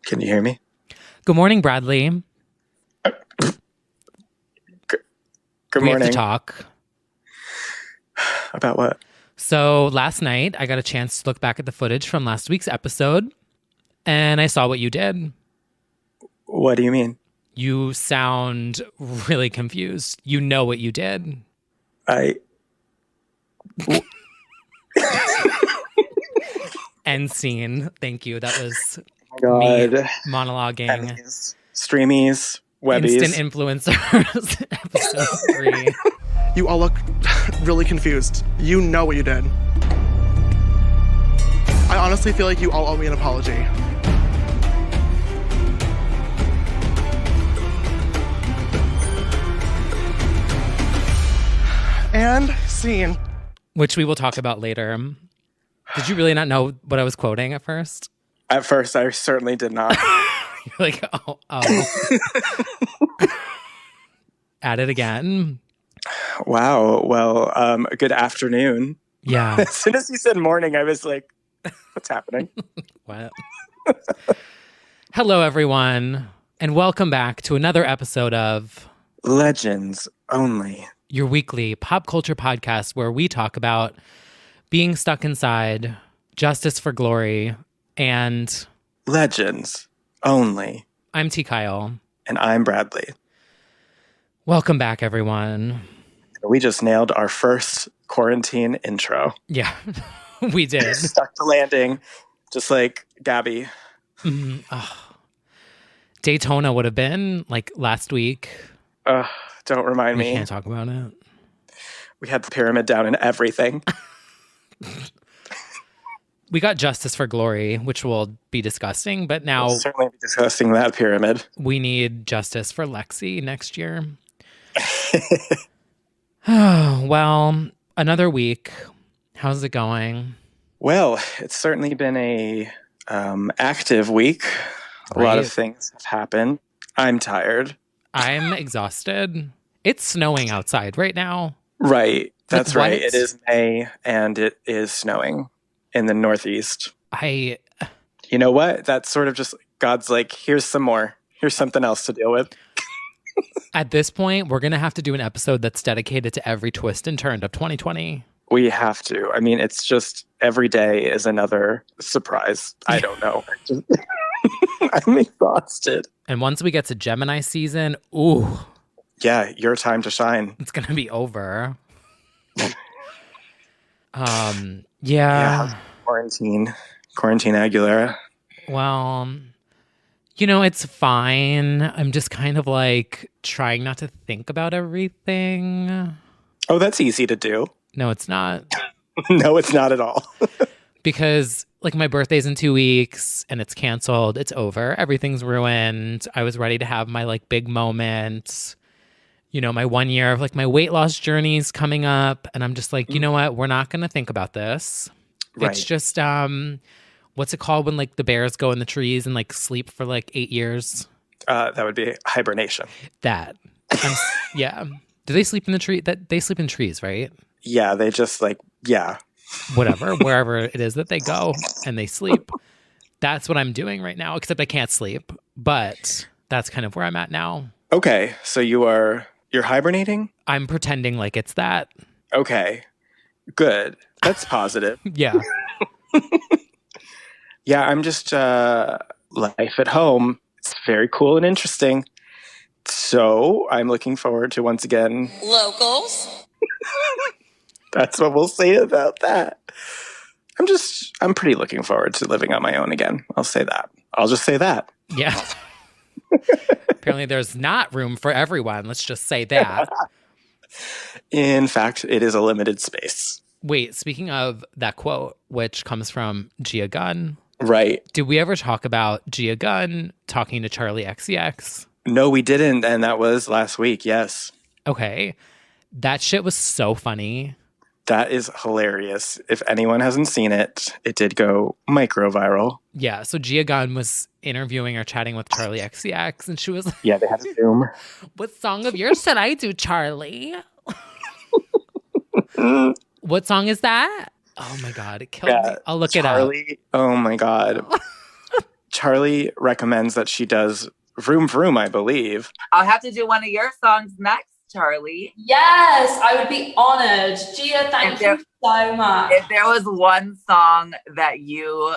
Can you hear me? Good morning, Bradley. Good We have morning. to talk. About what? So last night, I got a chance to look back at the footage from last week's episode, and I saw what you did. What do you mean? You sound really confused. You know what you did. End scene. Thank you. That was Oh my me God. monologuing. Enemies, streamies, webbies. Instant influencers, episode 3. You all look really confused. You know what you did. I honestly feel like you all owe me an apology. And scene. Which we will talk about later. Did you really not know what I was quoting at first? At first, I certainly did not. You're like, oh. At it again. Wow. Well, good afternoon. Yeah. As soon as you said morning, I was like, what's happening? What? Hello, everyone, and welcome back to another episode of Legends Only. your weekly pop culture podcast where we talk about being stuck inside, justice for glory, and Legends Only. I'm T. Kyle. And I'm Bradley. Welcome back, everyone. We just nailed our first quarantine intro. Yeah, we did. Stuck to landing, just like Gabby. Daytona would have been like last week. Don't remind We me. can't talk about it. We had the pyramid down and everything. We got justice for glory, which will be disgusting, but now We'll certainly be discussing that pyramid. we need justice for Lexi next year. Well, another week. How's it going? Well, it's certainly been a active week. A lot of Right. things have happened. I'm tired. I'm exhausted. It's snowing outside right now. Right. That's Like, right. what? It is May and it is snowing in the Northeast. I You know what? That's sort of just God's like, here's some more. Here's something else to deal with. At this point, we're going to have to do an episode that's dedicated to every twist and turn of 2020. We have to. I mean, it's just every day is another surprise. I don't know. I'm exhausted. And once we get to Gemini season, ooh, Yeah, your time to shine. it's going to be over. Yeah, Yeah. Quarantine Aguilera. Well, you know, it's fine. I'm just kind of like trying not to think about everything. Oh, that's easy to do. No, it's not. No, it's not at all. Because like my birthday's in 2 weeks and it's canceled. It's over. Everything's ruined. I was ready to have my like big moment. You know, my 1 year of like my weight loss journey's coming up. And I'm just like, you know what? We're not going to think about this. Right. It's just, what's it called when like the bears go in the trees and like sleep for like 8 years? That would be hibernation. That. Yeah. Do they sleep in the tree? That they sleep in trees, right? Yeah, they just like, yeah. Whatever, wherever it is that they go and they sleep. That's what I'm doing right now, except I can't sleep. But that's kind of where I'm at now. Okay, so you're hibernating? I'm pretending like it's that. Okay, good. That's positive. Yeah. Yeah, I'm just life at home. It's very cool and interesting. So I'm looking forward to once again. Locals. That's what we'll say about that. I'm pretty looking forward to living on my own again. I'll say that. I'll just say that. Yeah. Apparently there's not room for everyone. Let's just say that. In fact, it is a limited space. Wait, speaking of that quote, which comes from Gia Gunn. Right. Did we ever talk about Gia Gunn talking to Charlie XCX? No, we didn't. And that was last week. Yes. Okay. That shit was so funny. That is hilarious. If anyone hasn't seen it, it did go micro viral. Yeah, so Gia Gunn was interviewing or chatting with Charlie XCX, and she was like, Yeah, they had a Zoom. what song of yours should I do, Charlie? What song is that? Oh my God, it killed me. I'll look it up. Charlie, oh my God. Charlie recommends that she does Vroom Vroom, I believe. I'll have to do one of your songs next, Charlie. Yes, I would be honored. Gia, thank you so much. If there was one song that you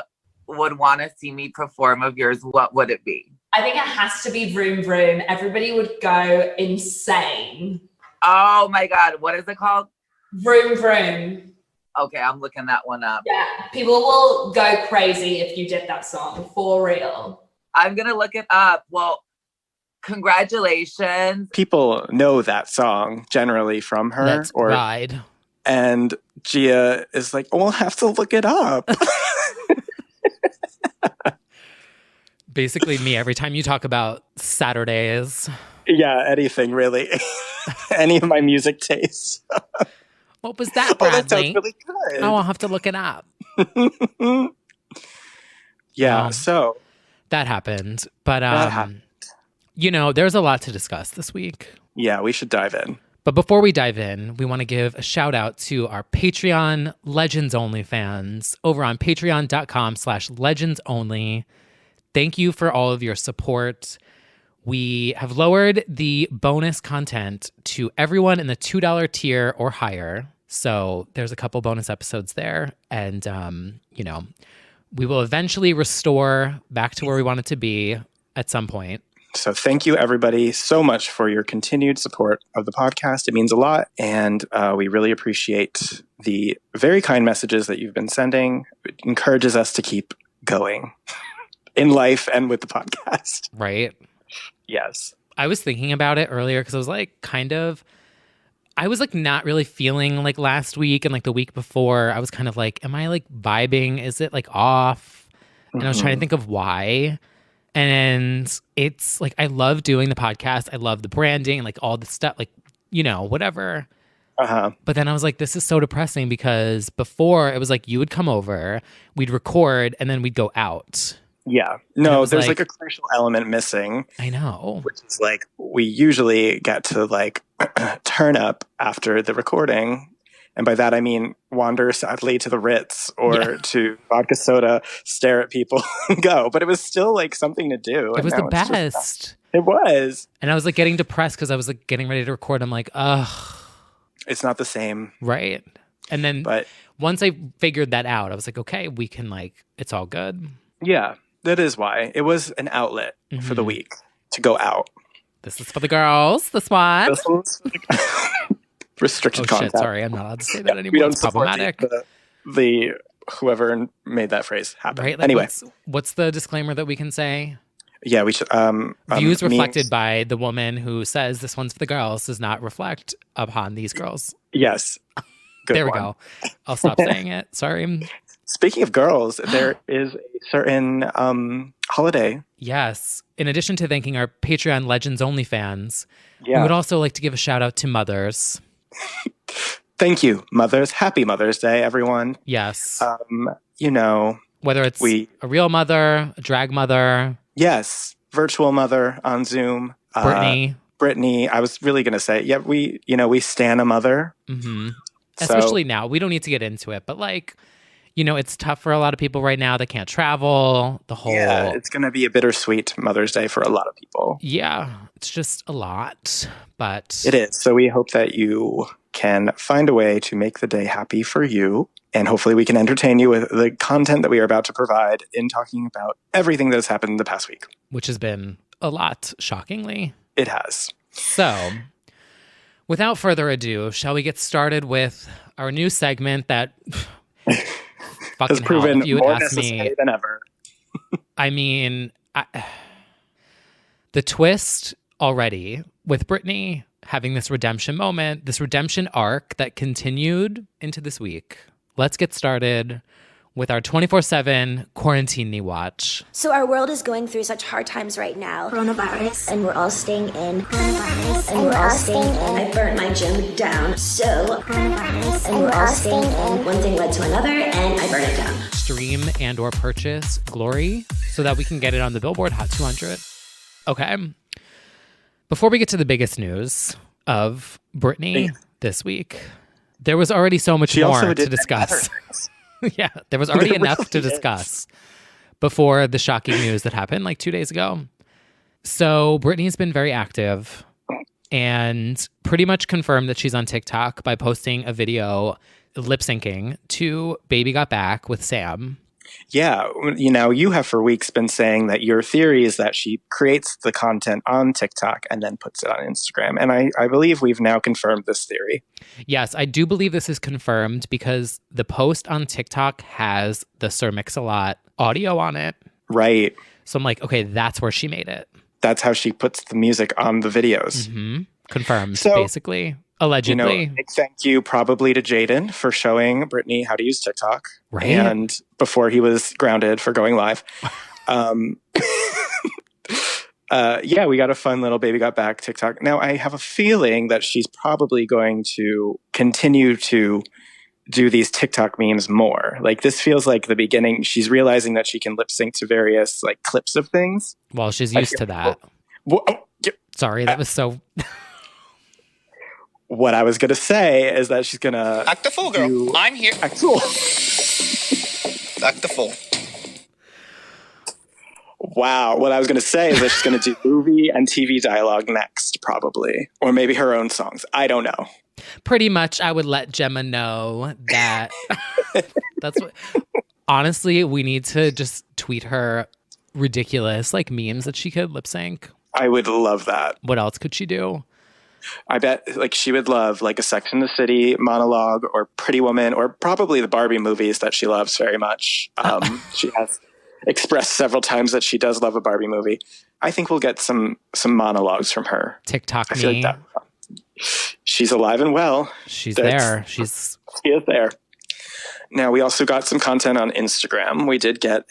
would want to see me perform of yours, what would it be? I think it has to be Vroom Vroom. Everybody would go insane. Oh my God. What is it called? Vroom Vroom. Okay, I'm looking that one up. Yeah, people will go crazy if you did that song, for real. I'm going to look it up. Well, congratulations. People know that song generally from her. Let's ride. And Gia is like, oh, we'll have to look it up. Basically me every time you talk about Saturdays. Yeah, anything really. Any of my music tastes. What was that, Bradley? That sounds really good. Oh, I'll have to look it up. Yeah, so. That happened. But, that happened. You know, there's a lot to discuss this week. Yeah, we should dive in. But before we dive in, we want to give a shout out to our Patreon Legends Only fans over on patreon.com/legendsonly. Thank you for all of your support. We have lowered the bonus content to everyone in the $2 tier or higher. So there's a couple bonus episodes there. And, you know, we will eventually restore back to where we want it to be at some point. So thank you, everybody, so much for your continued support of the podcast. It means a lot. And we really appreciate the very kind messages that you've been sending. It encourages us to keep going in life and with the podcast. Right. Yes. I was thinking about it earlier because I was like, I was like not really feeling like last week and like the week before. I was kind of like, am I like vibing? Is it like off? And I was trying to think of why. And it's like, I love doing the podcast. I love the branding and like all the stuff, like, you know, whatever. But then I was like, this is so depressing because before it was like you would come over, we'd record, and then we'd go out. Yeah. No, there's like a crucial element missing. I know. Which is like, we usually get to like turn up after the recording. And by that, I mean, wander sadly to the Ritz or to vodka soda, stare at people and go. But it was still like something to do. It was the best. It was. And I was like getting depressed because I was like getting ready to record. I'm like, ugh. It's not the same. Right. And then once I figured that out, I was like, okay, we can like, it's all good. Yeah. That is why. It was an outlet for the week to go out. This is for the girls. This one. This one's restricted content. Shit, sorry, I'm not allowed to say that anymore. It's problematic. The whoever made that phrase happen. Right? Like, anyway. What's the disclaimer that we can say? Yeah, we should. Views reflected by the woman who says this one's for the girls does not reflect upon these girls. Yes. Good there we one. go. I'll stop saying it. Sorry. Speaking of girls, there is a certain holiday. Yes. In addition to thanking our Patreon Legends Only fans, we Yeah. would also like to give a shout out to mothers. Thank you, mothers. Happy Mother's Day, everyone. Yes. You know, whether it's a real mother, a drag mother. Yes. Virtual mother on Zoom. Brittany. I was really going to say, yeah, we stan a mother. Mm-hmm. Especially now. We don't need to get into it, but like, you know, it's tough for a lot of people right now that can't travel. Yeah, it's going to be a bittersweet Mother's Day for a lot of people. Yeah, it's just a lot, but it is. So we hope that you can find a way to make the day happy for you. And hopefully we can entertain you with the content that we are about to provide in talking about everything that has happened in the past week. Which has been a lot, shockingly. It has. So, without further ado, shall we get started with our new segment that has proven more necessary than ever. I mean, the twist already with Brittany having this redemption moment, this redemption arc that continued into this week. Let's get started with our 24/7 quarantine watch. So our world is going through such hard times right now. Coronavirus. And we're all staying in. Coronavirus. And we're all staying in. I burnt my gym down. So coronavirus. And we're all staying in. One thing led to another and I burned it down. Stream and or purchase Glory so that we can get it on the Billboard Hot 200. Okay. Before we get to the biggest news of Brittany this week, there was already so much more to discuss. Yeah, there was already enough to discuss. before the shocking news that happened like 2 days ago. So Britney's been very active and pretty much confirmed that she's on TikTok by posting a video lip syncing to Baby Got Back with Sam. Yeah, you have for weeks been saying that your theory is that she creates the content on TikTok and then puts it on Instagram. And I believe we've now confirmed this theory. Yes, I do believe this is confirmed because the post on TikTok has the Sir Mix-a-Lot audio on it. Right. So I'm like, okay, that's where she made it. That's how she puts the music on the videos. Mm-hmm. Confirmed, So, basically. Allegedly. Big thank you probably to Jaden for showing Britney how to use TikTok. Right. And before he was grounded for going live. Yeah, we got a fun little Baby Got Back TikTok. Now, I have a feeling that she's probably going to continue to do these TikTok memes more. Like, this feels like the beginning. She's realizing that she can lip sync to various like clips of things. Well, she's used to that. Sorry, that was so... What I was going to say is that she's going to... Act the fool, girl. I'm here. Act the fool. Act the fool. Wow. What I was going to say is that she's going to do movie and TV dialogue next, probably. Or maybe her own songs. I don't know. Pretty much, I would let Gemma know that... That's what... Honestly, we need to just tweet her ridiculous like memes that she could lip sync. I would love that. What else could she do? I bet like she would love like a Sex and the City monologue or Pretty Woman or probably the Barbie movies that she loves very much. She has expressed several times that she does love a Barbie movie. I think we'll get some monologues from her. TikTok I feel me. like she's alive and well. She's there. She is there. Now, we also got some content on Instagram. We did get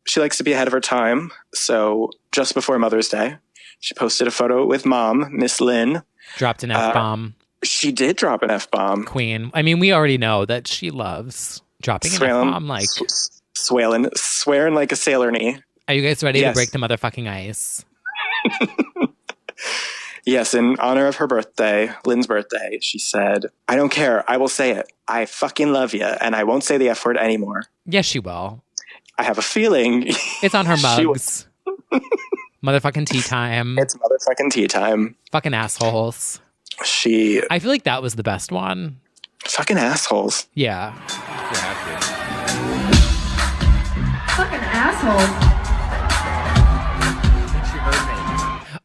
she likes to be ahead of her time. So just before Mother's Day, she posted a photo with mom, Miss Lynn. Dropped an F-bomb. She did drop an F-bomb. Queen. I mean, we already know that she loves dropping an F-bomb. Like, swearing like a sailor knee. Are you guys ready to break the motherfucking ice? Yes, in honor of her birthday, Lynn's birthday, she said, I don't care. I will say it. I fucking love you, and I won't say the F word anymore. Yes, she will. I have a feeling. It's on her mugs. Motherfucking tea time. It's motherfucking tea time. Fucking assholes. I feel like that was the best one. Fucking assholes. Yeah. Fucking assholes.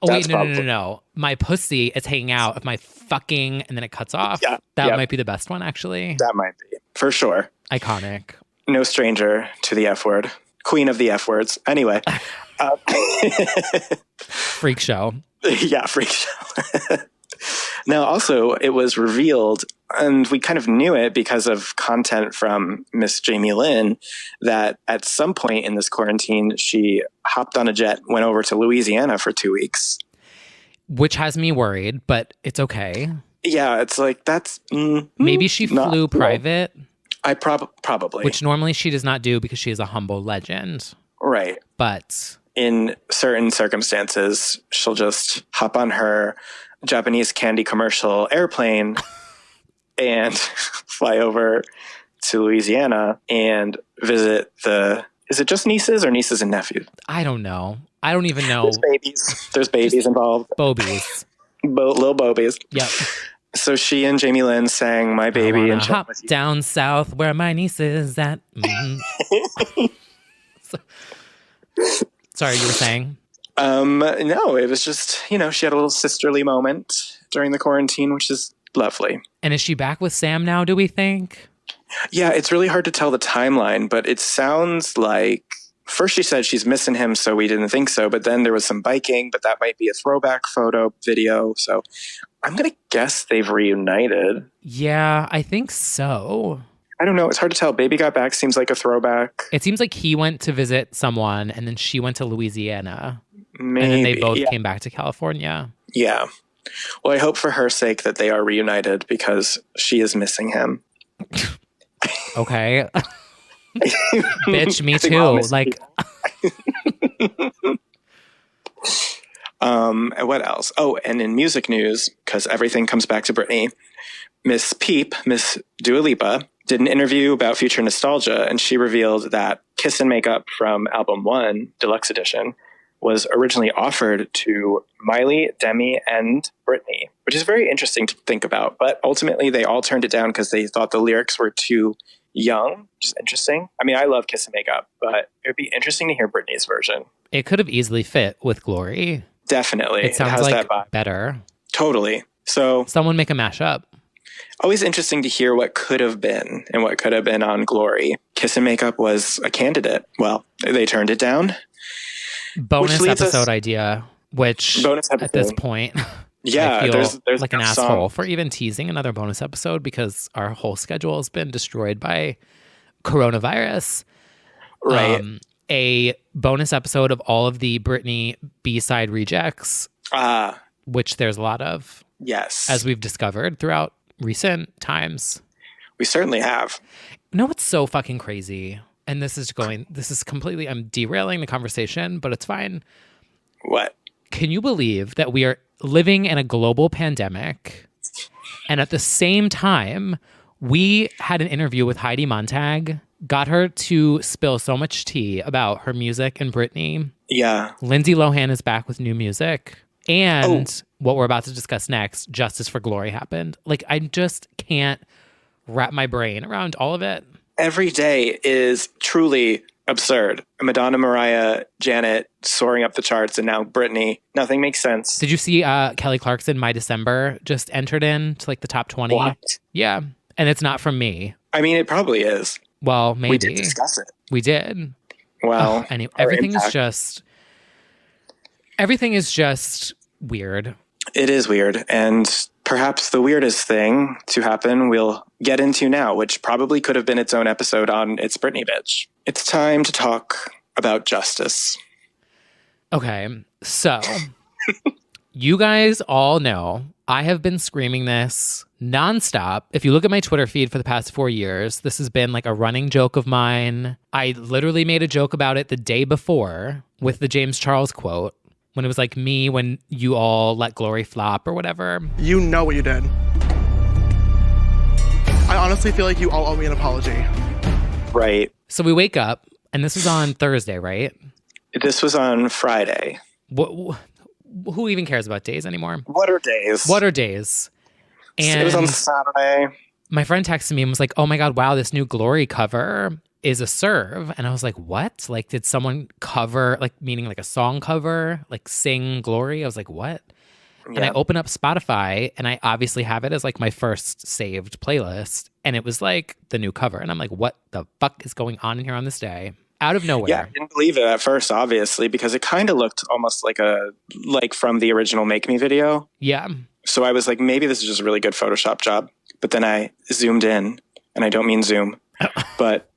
Oh, wait, no. My pussy is hanging out of my fucking, and then it cuts off. Yeah, that might be the best one, actually. That might be. For sure. Iconic. No stranger to the F word. Queen of the F words. Anyway. Freak show. Yeah, freak show. Now, also, it was revealed, and we kind of knew it because of content from Miss Jamie Lynn, that at some point in this quarantine, she hopped on a jet, went over to Louisiana for 2 weeks. Which has me worried, but it's okay. Yeah, it's like, that's... Maybe she flew private. I probably. Which normally she does not do because she is a humble legend. Right. But... in certain circumstances, she'll just hop on her Japanese candy commercial airplane and fly over to Louisiana and visit is it just nieces or nieces and nephews? I don't know. I don't even know. There's babies involved. Bobies. Little bobies. Yep. So she and Jamie Lynn sang My Baby and hop down south where my niece is at. Mm-hmm. Sorry, you were saying? No, it was just, she had a little sisterly moment during the quarantine, which is lovely. And is she back with Sam now, do we think? Yeah, it's really hard to tell the timeline, but it sounds like first she said she's missing him, so we didn't think so. But then there was some biking, but that might be a throwback photo video. So I'm going to guess they've reunited. Yeah, I think so. I don't know. It's hard to tell. Baby Got Back seems like a throwback. It seems like he went to visit someone and then she went to Louisiana. Maybe. And then they both came back to California. Yeah. Well, I hope for her sake that they are reunited because she is missing him. Okay. Bitch, me too. Like. And what else? Oh, and in music news, because everything comes back to Britney, Miss Dua Lipa, did an interview about future nostalgia, and she revealed that Kiss and Makeup from album 1, Deluxe Edition, was originally offered to Miley, Demi, and Britney, which is very interesting to think about. But ultimately, they all turned it down because they thought the lyrics were too young, which is interesting. I mean, I love Kiss and Makeup, but it would be interesting to hear Britney's version. It could have easily fit with Glory. Definitely. It sounds has like that vibe. better. Totally. So someone make a mashup. Always interesting to hear what could have been and what could have been on Glory. Kiss and Makeup was a candidate. Well, they turned it down. Bonus episode idea, which at this point, yeah, I feel there's like an asshole for even teasing another bonus episode because our whole schedule has been destroyed by coronavirus. Right. A bonus episode of all of the Britney B-side rejects, which there's a lot of. Yes. As we've discovered throughout recent times. We certainly have. You know what's so fucking crazy? And this is completely, I'm derailing the conversation, but it's fine. What? Can you believe that we are living in a global pandemic and at the same time, we had an interview with Heidi Montag, got her to spill so much tea about her music and Britney. Yeah. Lindsay Lohan is back with new music. And what we're about to discuss next, Justice for Glory happened. Like, I just can't wrap my brain around all of it. Every day is truly absurd. Madonna, Mariah, Janet soaring up the charts, and now Britney. Nothing makes sense. Did you see Kelly Clarkson, My December, just entered in to like the top 20? What? Yeah. And it's not from me. I mean, it probably is. Well, maybe. We did discuss it. We did. Well, anyway, everything is just weird. It is weird. And perhaps the weirdest thing to happen we'll get into now, which probably could have been its own episode on It's Britney Bitch. It's time to talk about justice. Okay, so you guys all know I have been screaming this nonstop. If you look at my Twitter feed for the past 4 years, this has been like a running joke of mine. I literally made a joke about it the day before with the James Charles quote. When it was like me when you all let Glory flop or whatever. You know what you did. I honestly feel like you all owe me an apology. Right. So we wake up, and this was on Thursday, right? This was on Friday. Who even cares about days anymore? What are days? What are days? And it was on Saturday. My friend texted me and was like, oh my God, wow, this new Glory cover is a serve. And I was like, what? Like, did someone cover, like, meaning like a song cover, like sing Glory? I was like, what? Yeah. And I open up Spotify and I obviously have it as like my first saved playlist. And it was like the new cover. And I'm like, what the fuck is going on in here on this day? Out of nowhere. Yeah, I didn't believe it at first, obviously, because it kind of looked almost like from the original Make Me video. Yeah. So I was like, maybe this is just a really good Photoshop job. But then I zoomed in, and I don't mean zoom, but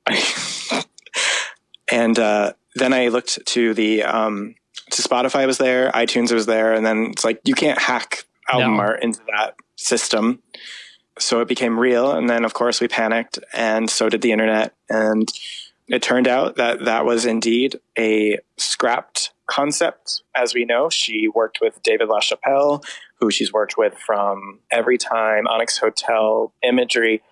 then I looked to the to Spotify was there, iTunes was there, and then it's like you can't hack album art into that system. So it became real, and then of course we panicked, and so did the internet, and it turned out that that was indeed a scrapped concept. As we know, she worked with David LaChapelle, who she's worked with from Every Time, Onyx Hotel, Imagery.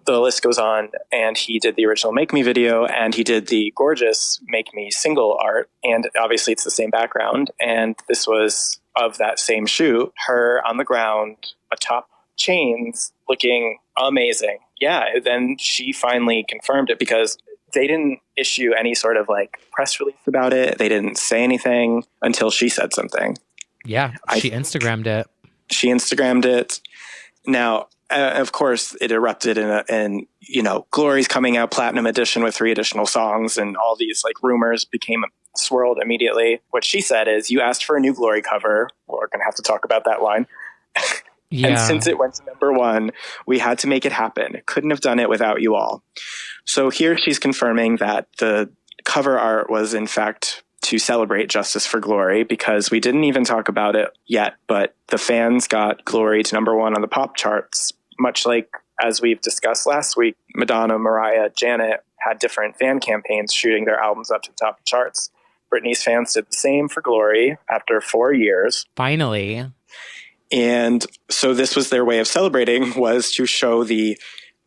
The list goes on, and he did the original Make Me video, and he did the gorgeous Make Me single art, and obviously it's the same background, and this was of that same shoot, her on the ground, atop chains, looking amazing. Yeah, then she finally confirmed it because they didn't issue any sort of like press release about it. They didn't say anything until she said something. Yeah, she Instagrammed it. She Instagrammed it. Now, of course, it erupted in Glory's coming out platinum edition with 3 additional songs, and all these like rumors became swirled immediately. What she said is, you asked for a new Glory cover. We're going to have to talk about that line. Yeah. And since it went to #1, we had to make it happen. Couldn't have done it without you all. So here she's confirming that the cover art was in fact to celebrate Justice for Glory, because we didn't even talk about it yet, but the fans got Glory to #1 on the pop charts, much like, as we've discussed last week, Madonna, Mariah, Janet had different fan campaigns shooting their albums up to the top of the charts. Britney's fans did the same for Glory after 4 years. Finally. And so this was their way of celebrating, was to show the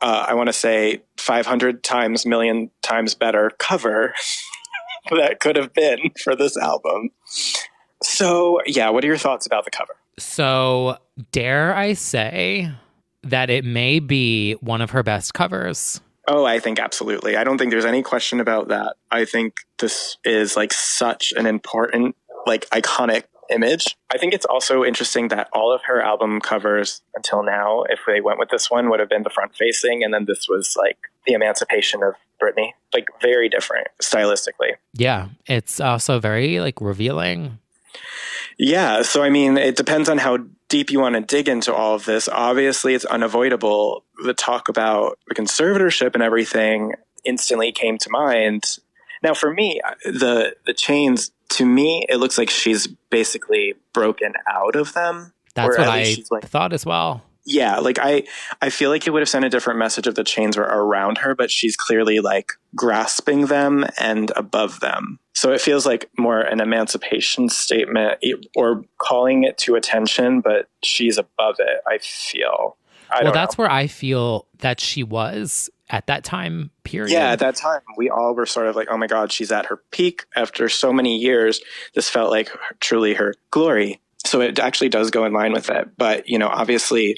I want to say 500 times, million times better cover that could have been for this album. So, yeah, what are your thoughts about the cover? So, dare I say that it may be one of her best covers? Oh, I think absolutely. I don't think there's any question about that. I think this is like such an important, like iconic image. I think it's also interesting that all of her album covers until now, if they went with this one, would have been the front facing, and then this was like the emancipation of Britney. Like very different stylistically. Yeah, it's also very like revealing. Yeah, so I mean, it depends on how deep you want to dig into all of this. Obviously, it's unavoidable. The talk about the conservatorship and everything instantly came to mind. Now, for me, the chains, to me, it looks like she's basically broken out of them. That's what I thought as well. Yeah, like I feel like it would have sent a different message if the chains were around her, but she's clearly like grasping them and above them. So it feels like more an emancipation statement or calling it to attention, but she's above it, I feel. Well, that's where I feel that she was at that time period. Yeah, at that time, we all were sort of like, oh my God, she's at her peak. After so many years, this felt like truly her glory. So it actually does go in line with it. But, you know, obviously,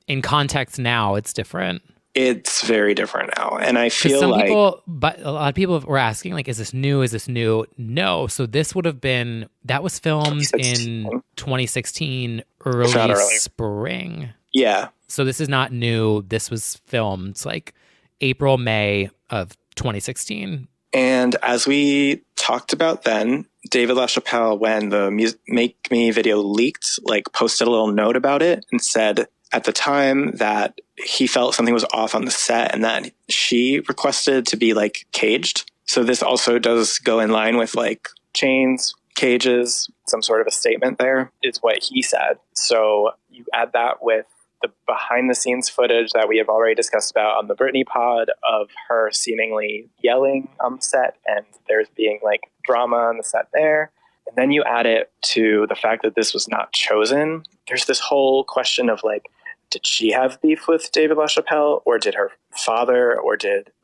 in context now, it's different. It's very different now. And I feel like but a lot of people were asking, like, is this new? Is this new? No. So this would have been, that was filmed in 2016, early spring. Yeah. So this is not new. This was filmed like April, May of 2016. And as we talked about then, David LaChapelle, when the Make Me video leaked, like posted a little note about it and said at the time that he felt something was off on the set and that she requested to be like caged. So this also does go in line with like chains, cages, some sort of a statement there is what he said. So you add that with the behind the scenes footage that we have already discussed about on the Britney pod of her seemingly yelling on set and there's being like drama on the set there. And then you add it to the fact that this was not chosen. There's this whole question of like, did she have beef with David LaChapelle or did her father or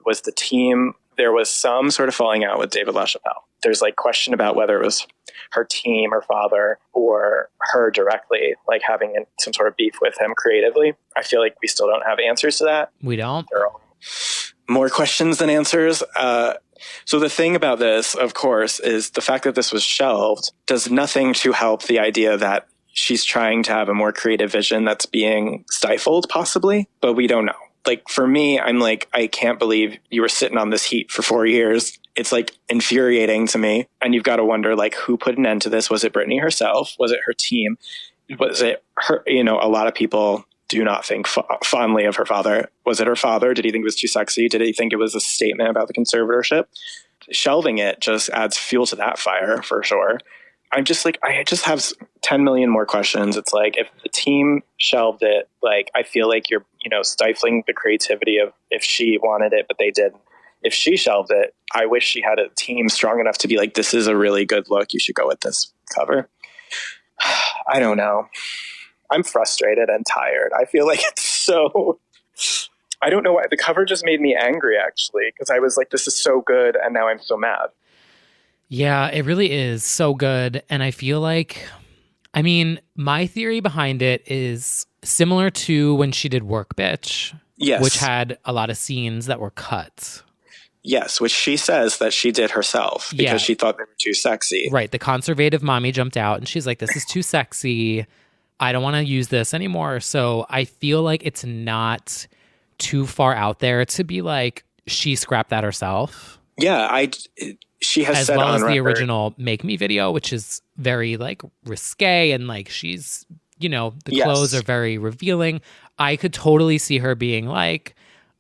was the team? There was some sort of falling out with David LaChapelle. There's like question about whether it was her team, her father, or her directly, like having some sort of beef with him creatively. I feel like we still don't have answers to that. We don't. There are more questions than answers. So the thing about this, of course, is the fact that this was shelved does nothing to help the idea that she's trying to have a more creative vision that's being stifled, possibly, but we don't know. Like, for me, I'm like, I can't believe you were sitting on this heat for 4 years. It's like infuriating to me. And you've got to wonder, like, who put an end to this? Was it Britney herself? Was it her team? Was it her? You know, a lot of people do not think fondly of her father. Was it her father? Did he think it was too sexy? Did he think it was a statement about the conservatorship? Shelving it just adds fuel to that fire for sure. I'm just like, I just have 10 million more questions. It's like, if the team shelved it, like, I feel like you're, you know, stifling the creativity of if she wanted it, but they didn't. If she shelved it, I wish she had a team strong enough to be like, this is a really good look. You should go with this cover. I don't know. I'm frustrated and tired. I feel like it's so, I don't know why. The cover just made me angry, actually, because I was like, this is so good. And now I'm so mad. Yeah, it really is so good. And I feel like, I mean, my theory behind it is similar to when she did Work Bitch. Yes. Which had a lot of scenes that were cut. Yes, which she says that she did herself because she thought they were too sexy. Right. The conservative mommy jumped out and she's like, this is too sexy. I don't want to use this anymore. So I feel like it's not too far out there to be like, she scrapped that herself. Yeah, she has as said well on as record. The original Make Me video, which is very like risque and like she's, you know, the clothes are very revealing. I could totally see her being like,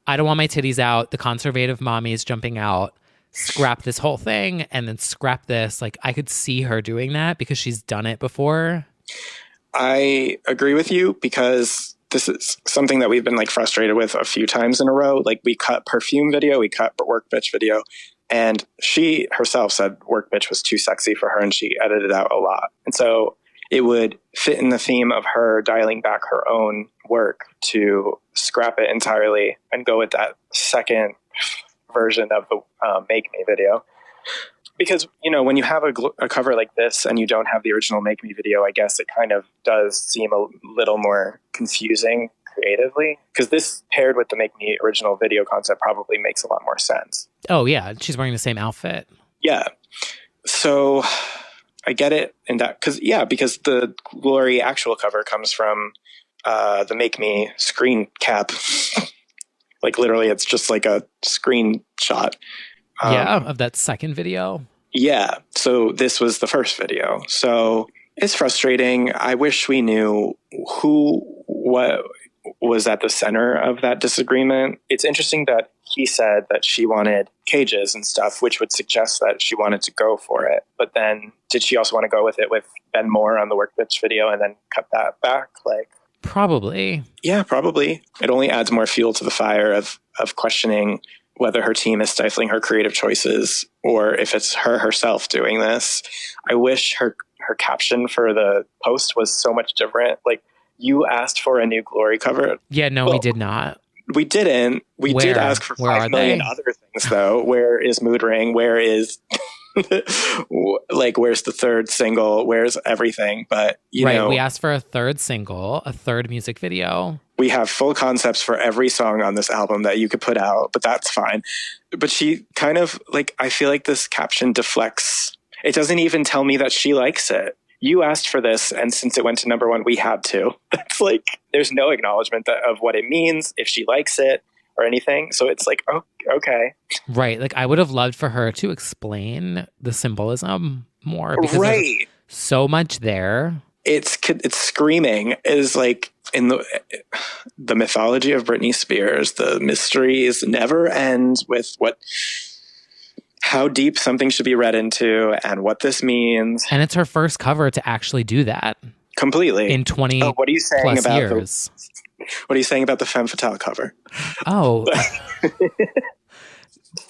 I don't want my titties out. The conservative mommy is jumping out. Scrap this whole thing and then scrap this. Like, I could see her doing that because she's done it before. I agree with you because this is something that we've been like frustrated with a few times in a row. Like, we cut perfume video, we cut Work Bitch video, and she herself said Work Bitch was too sexy for her and she edited out a lot. And so it would fit in the theme of her dialing back her own work to scrap it entirely and go with that second version of the Make Me video. Because, you know, when you have a cover like this and you don't have the original Make Me video, I guess it kind of does seem a little more confusing creatively. Because this paired with the Make Me original video concept probably makes a lot more sense. Oh, yeah. She's wearing the same outfit. Yeah. So I get it in that. Because the Glory actual cover comes from the Make Me screen cap. Like literally it's just like a screenshot. Of that second video. Yeah. So this was the first video. So it's frustrating. I wish we knew what was at the center of that disagreement. It's interesting that he said that she wanted cages and stuff, which would suggest that she wanted to go for it. But then did she also want to go with it with Ben Moore on the Work Bitch video and then cut that back? Like, probably. Yeah, probably. It only adds more fuel to the fire of questioning whether her team is stifling her creative choices or if it's her herself doing this. I wish her caption for the post was so much different. Like, you asked for a new Glory cover. Yeah, no, we did not. We didn't. We did ask for 5 million other things, though. Where is Mood Ring? Where is... like, where's the third single? Where's everything? But, you know... we asked for a third single, a third music video. We have full concepts for every song on this album that you could put out, but that's fine. But she kind of, like, I feel like this caption deflects. It doesn't even tell me that she likes it. You asked for this, and since it went to number 1, we had to. It's like, there's no acknowledgement of what it means, if she likes it, or anything. So it's like, oh, okay. Right. Like, I would have loved for her to explain the symbolism more. Because there's so much there. It's screaming is like in the mythology of Britney Spears, the mysteries never end with how deep something should be read into and what this means. And it's her first cover to actually do that. Completely. In 20 what are you saying plus about years. What are you saying about the Femme Fatale cover? Oh.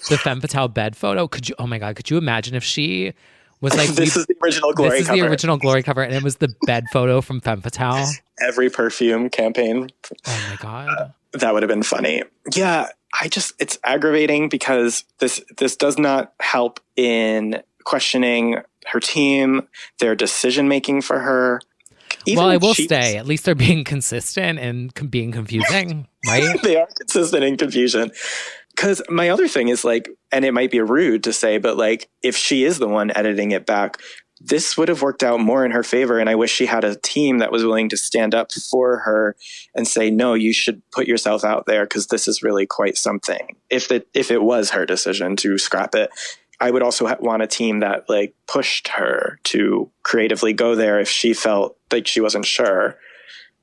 The Femme Fatale bed photo. Oh my God, could you imagine if she was like, this is the original Glory cover. This is the original Glory cover, and it was the bed photo from Femme Fatale. Every perfume campaign. Oh my God. That would have been funny. Yeah, it's aggravating because this does not help in questioning her team, their decision making for her. Well, I will say, at least they're being consistent and being confusing, right? They are consistent in confusion. Because my other thing is like, and it might be rude to say, but like, if she is the one editing it back, this would have worked out more in her favor. And I wish she had a team that was willing to stand up for her and say, no, you should put yourself out there because this is really quite something. If it was her decision to scrap it, I would also want a team that like pushed her to creatively go there if she felt like she wasn't sure.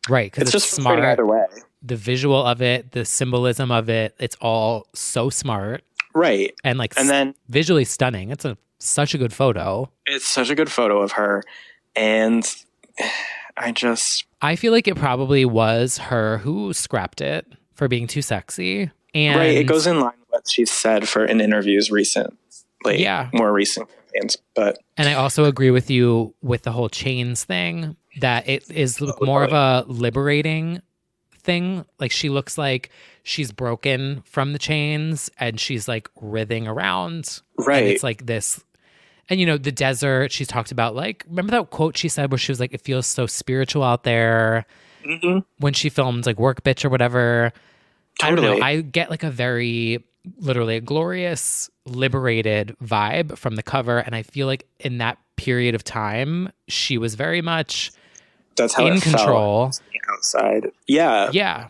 Right. Because it's just smart either way. The visual of it, the symbolism of it, it's all so smart. Right. And then visually stunning. It's such a good photo. It's such a good photo of her. And I feel like it probably was her who scrapped it for being too sexy. And right. It goes in line with what she's said in interviews more recent campaigns. And I also agree with you with the whole chains thing, that it is more of a liberating thing. Like, she looks like she's broken from the chains and she's like writhing around. Right. And it's like this. And, you know, the desert, she's talked about, like, remember that quote she said where she was like, it feels so spiritual out there when she filmed like Work Bitch or whatever. Totally. I don't know. I get like literally a glorious, liberated vibe from the cover. And I feel like in that period of time, she was very much in control. Outside. Yeah. Yeah.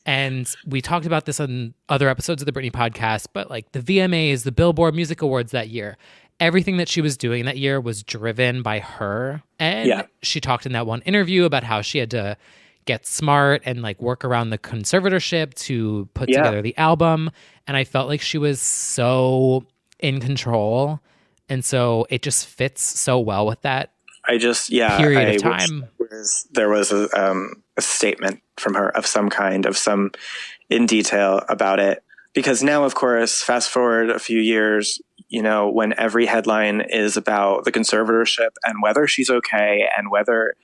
And we talked about this on other episodes of the Britney podcast, but like the VMAs, the Billboard Music Awards that year, everything that she was doing that year was driven by her. And she talked in that one interview about how she had to get smart and like work around the conservatorship to put together the album. And I felt like she was so in control. And so it just fits so well with that period of time. There was a statement from her of some kind, in detail about it. Because now, of course, fast forward a few years, you know, when every headline is about the conservatorship and whether she's okay and whether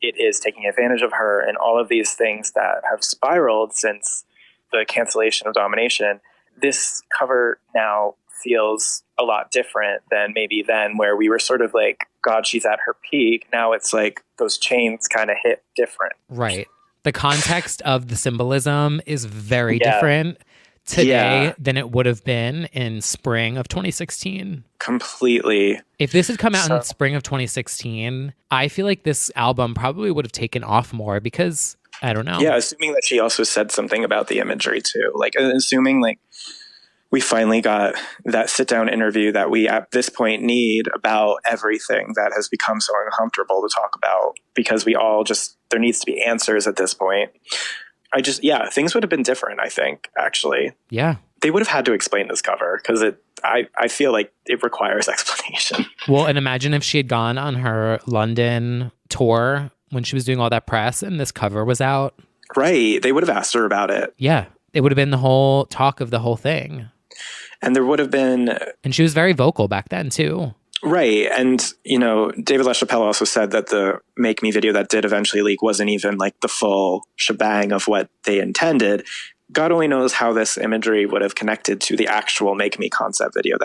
it is taking advantage of her and all of these things that have spiraled since the cancellation of Domination. This cover now feels a lot different than maybe then, where we were sort of like, God, she's at her peak. Now it's like those chains kind of hit different. Right. The context of the symbolism is very different today than it would have been in spring of 2016. Completely. If this had come out in spring of 2016, I feel like this album probably would have taken off more because, I don't know. Yeah, assuming that she also said something about the imagery too. Like, assuming like we finally got that sit-down interview that we at this point need about everything that has become so uncomfortable to talk about, because we all just, there needs to be answers at this point. Things would have been different, I think, actually. Yeah. They would have had to explain this cover because I feel like it requires explanation. Well, and imagine if she had gone on her London tour when she was doing all that press and this cover was out. Right. They would have asked her about it. Yeah. It would have been the whole talk of the whole thing. And there would have been... And she was very vocal back then, too. Right. And, David LaChapelle also said that the Make Me video that did eventually leak wasn't even like the full shebang of what they intended. God only knows how this imagery would have connected to the actual Make Me concept video.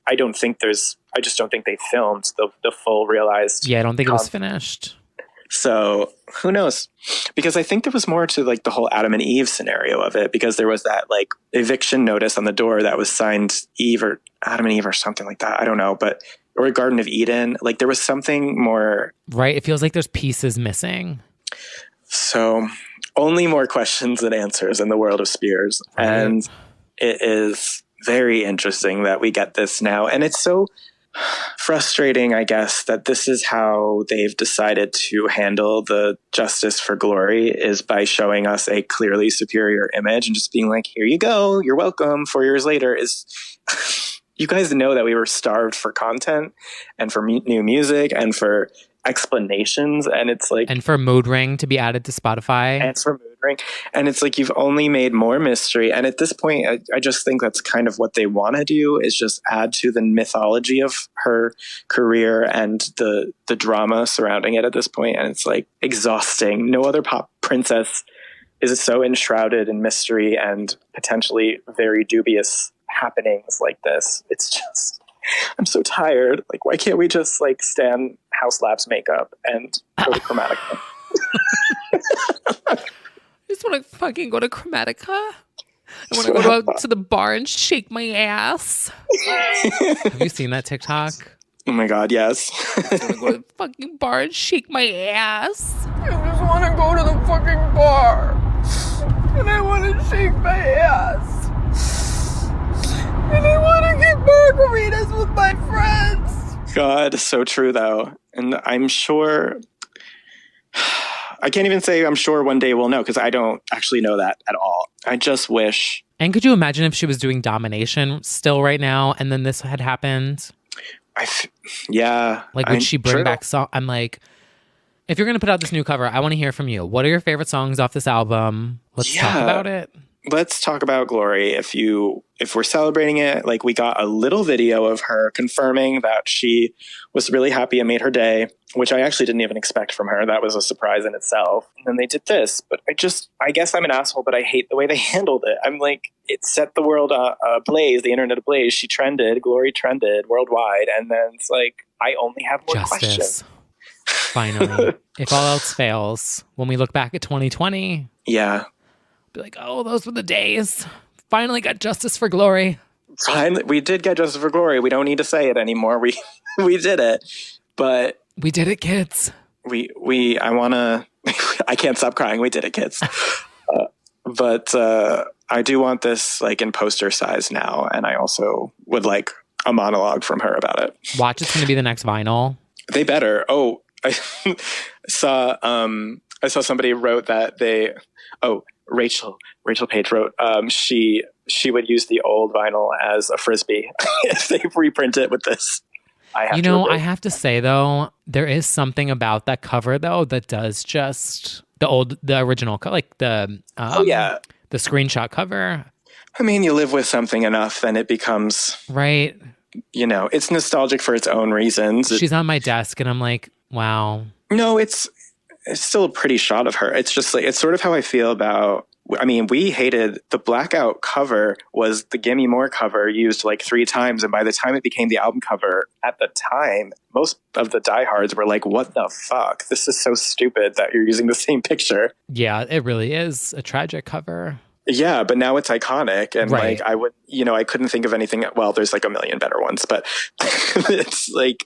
I just don't think they filmed the full realized. Yeah, I don't think it was finished. So who knows? Because I think there was more to like the whole Adam and Eve scenario of it, because there was that like eviction notice on the door that was signed Eve or Adam and Eve or something like that. I don't know, or Garden of Eden. Like there was something more. Right. It feels like there's pieces missing. So only more questions than answers in the world of Spears. Right. And it is very interesting that we get this now. And it's so frustrating, I guess, that this is how they've decided to handle the Justice for Glory, is by showing us a clearly superior image and just being like, here you go, you're welcome. 4 years later is you guys know that we were starved for content and for new music and for explanations, and it's like, and for Mood Ring to be added to Spotify, and for Mood Ring, and it's like you've only made more mystery. And at this point, I just think that's kind of what they want to do, is just add to the mythology of her career and the drama surrounding it at this point. And it's like exhausting. No other pop princess is so enshrouded in mystery and potentially very dubious happenings like this. It's just, I'm so tired. Like, why can't we just like stan House Labs makeup and go to Chromatica? I just want to fucking go to Chromatica. I want to go to the bar and shake my ass. Have you seen that TikTok? Oh my God, yes. I want to go to the fucking bar and shake my ass. I just want to go to the fucking bar. And I want to shake my ass. And I want to get margaritas with my friends. God, so true though. And I'm sure, I can't even say I'm sure one day we'll know, because I don't actually know that at all. I just wish. And could you imagine if she was doing Domination still right now and then this had happened? Yeah. Like, would she bring back song? I'm like, if you're going to put out this new cover, I want to hear from you. What are your favorite songs off this album? Let's talk about it. Let's talk about Glory. If we're celebrating it, like, we got a little video of her confirming that she was really happy and made her day, which I actually didn't even expect from her. That was a surprise in itself. And then they did this, but I guess I'm an asshole, but I hate the way they handled it. I'm like, it set the world ablaze, the internet ablaze. She trended, Glory trended worldwide. And then it's like, I only have more questions. Finally. If all else fails, when we look back at 2020. Yeah. Be like, oh, those were the days. Finally got Justice for Glory. Finally, we did get Justice for Glory. We don't need to say it anymore. We did it. But we did it, kids. I can't stop crying. We did it, kids. But I do want this like in poster size now, and I also would like a monologue from her about it. Watch, it's going to be the next vinyl. They better. Oh, I saw somebody wrote that Rachel Page wrote she would use the old vinyl as a Frisbee if they reprint it with this. I have to say though, there is something about that cover though that does just the original, like the screenshot cover. I mean, you live with something enough, then it becomes right. It's nostalgic for its own reasons. She's on my desk, and I'm like, wow. No, it's it's still a pretty shot of her. It's just like, it's sort of how I feel about, I mean, we hated the Blackout cover was the Gimme More cover used like 3 times. And by the time it became the album cover at the time, most of the diehards were like, what the fuck? This is so stupid that you're using the same picture. Yeah, it really is a tragic cover. Yeah, but now it's iconic. And right. like, I would, you know, I couldn't think of anything. Well, there's like a million better ones, but it's like,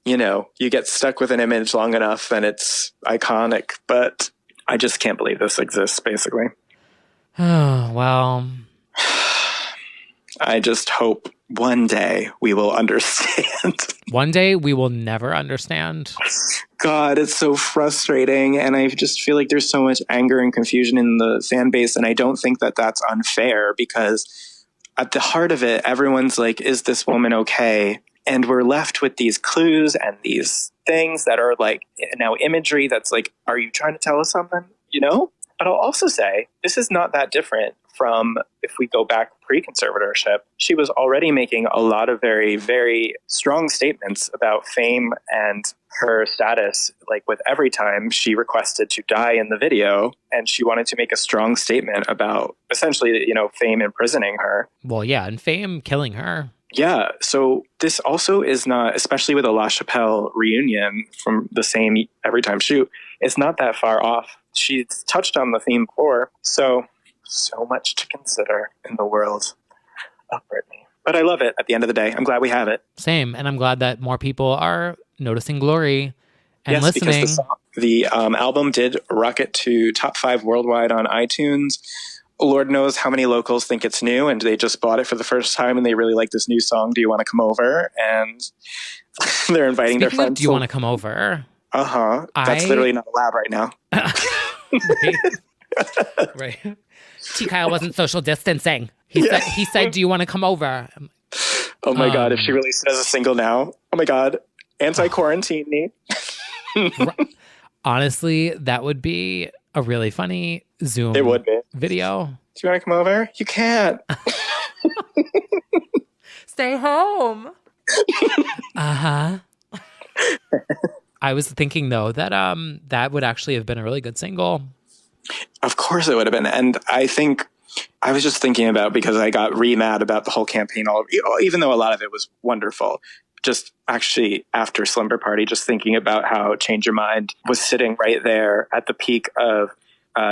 you know, you get stuck with an image long enough and it's iconic. But I just can't believe this exists, basically. Oh, well. I just hope one day we will understand. One day we will never understand. God, it's so frustrating. And I just feel like there's so much anger and confusion in the fan base. And I don't think that that's unfair because at the heart of it, everyone's like, is this woman okay? And we're left with these clues and these things that are like now imagery that's like, are you trying to tell us something? You know? But I'll also say this is not that different from if we go back pre-conservatorship. She was already making a lot of very, very strong statements about fame and her status. Like with Every Time, she requested to die in the video, and she wanted to make a strong statement about essentially, you know, fame imprisoning her. Well, yeah, and fame killing her. Yeah, so this also is not, especially with a La Chapelle reunion from the same Every Time shoot, it's not that far off. She's touched on the theme before, so much to consider in the world of Britney. But I love it at the end of the day. I'm glad we have it. Same, and I'm glad that more people are noticing Glory and listening. Because the album did rocket to top 5 worldwide on iTunes. Lord knows how many locals think it's new and they just bought it for the first time and they really like this new song. Do you want to come over? And they're inviting their friends. Do you want to come over? Uh-huh. That's literally not allowed right now. Right. T. Kyle wasn't social distancing. He said, do you want to come over? Oh my God. If she released it as a single now. Oh my God. Anti-quarantine me. Honestly, that would be a really funny Zoom video. Do you want to come over? You can't. Stay home. Uh-huh. I was thinking, though, that that would actually have been a really good single. Of course it would have been. And I think I was just thinking about, because I got mad about the whole campaign, even though a lot of it was wonderful. Just actually after Slumber Party, just thinking about how Change Your Mind was sitting right there at the peak of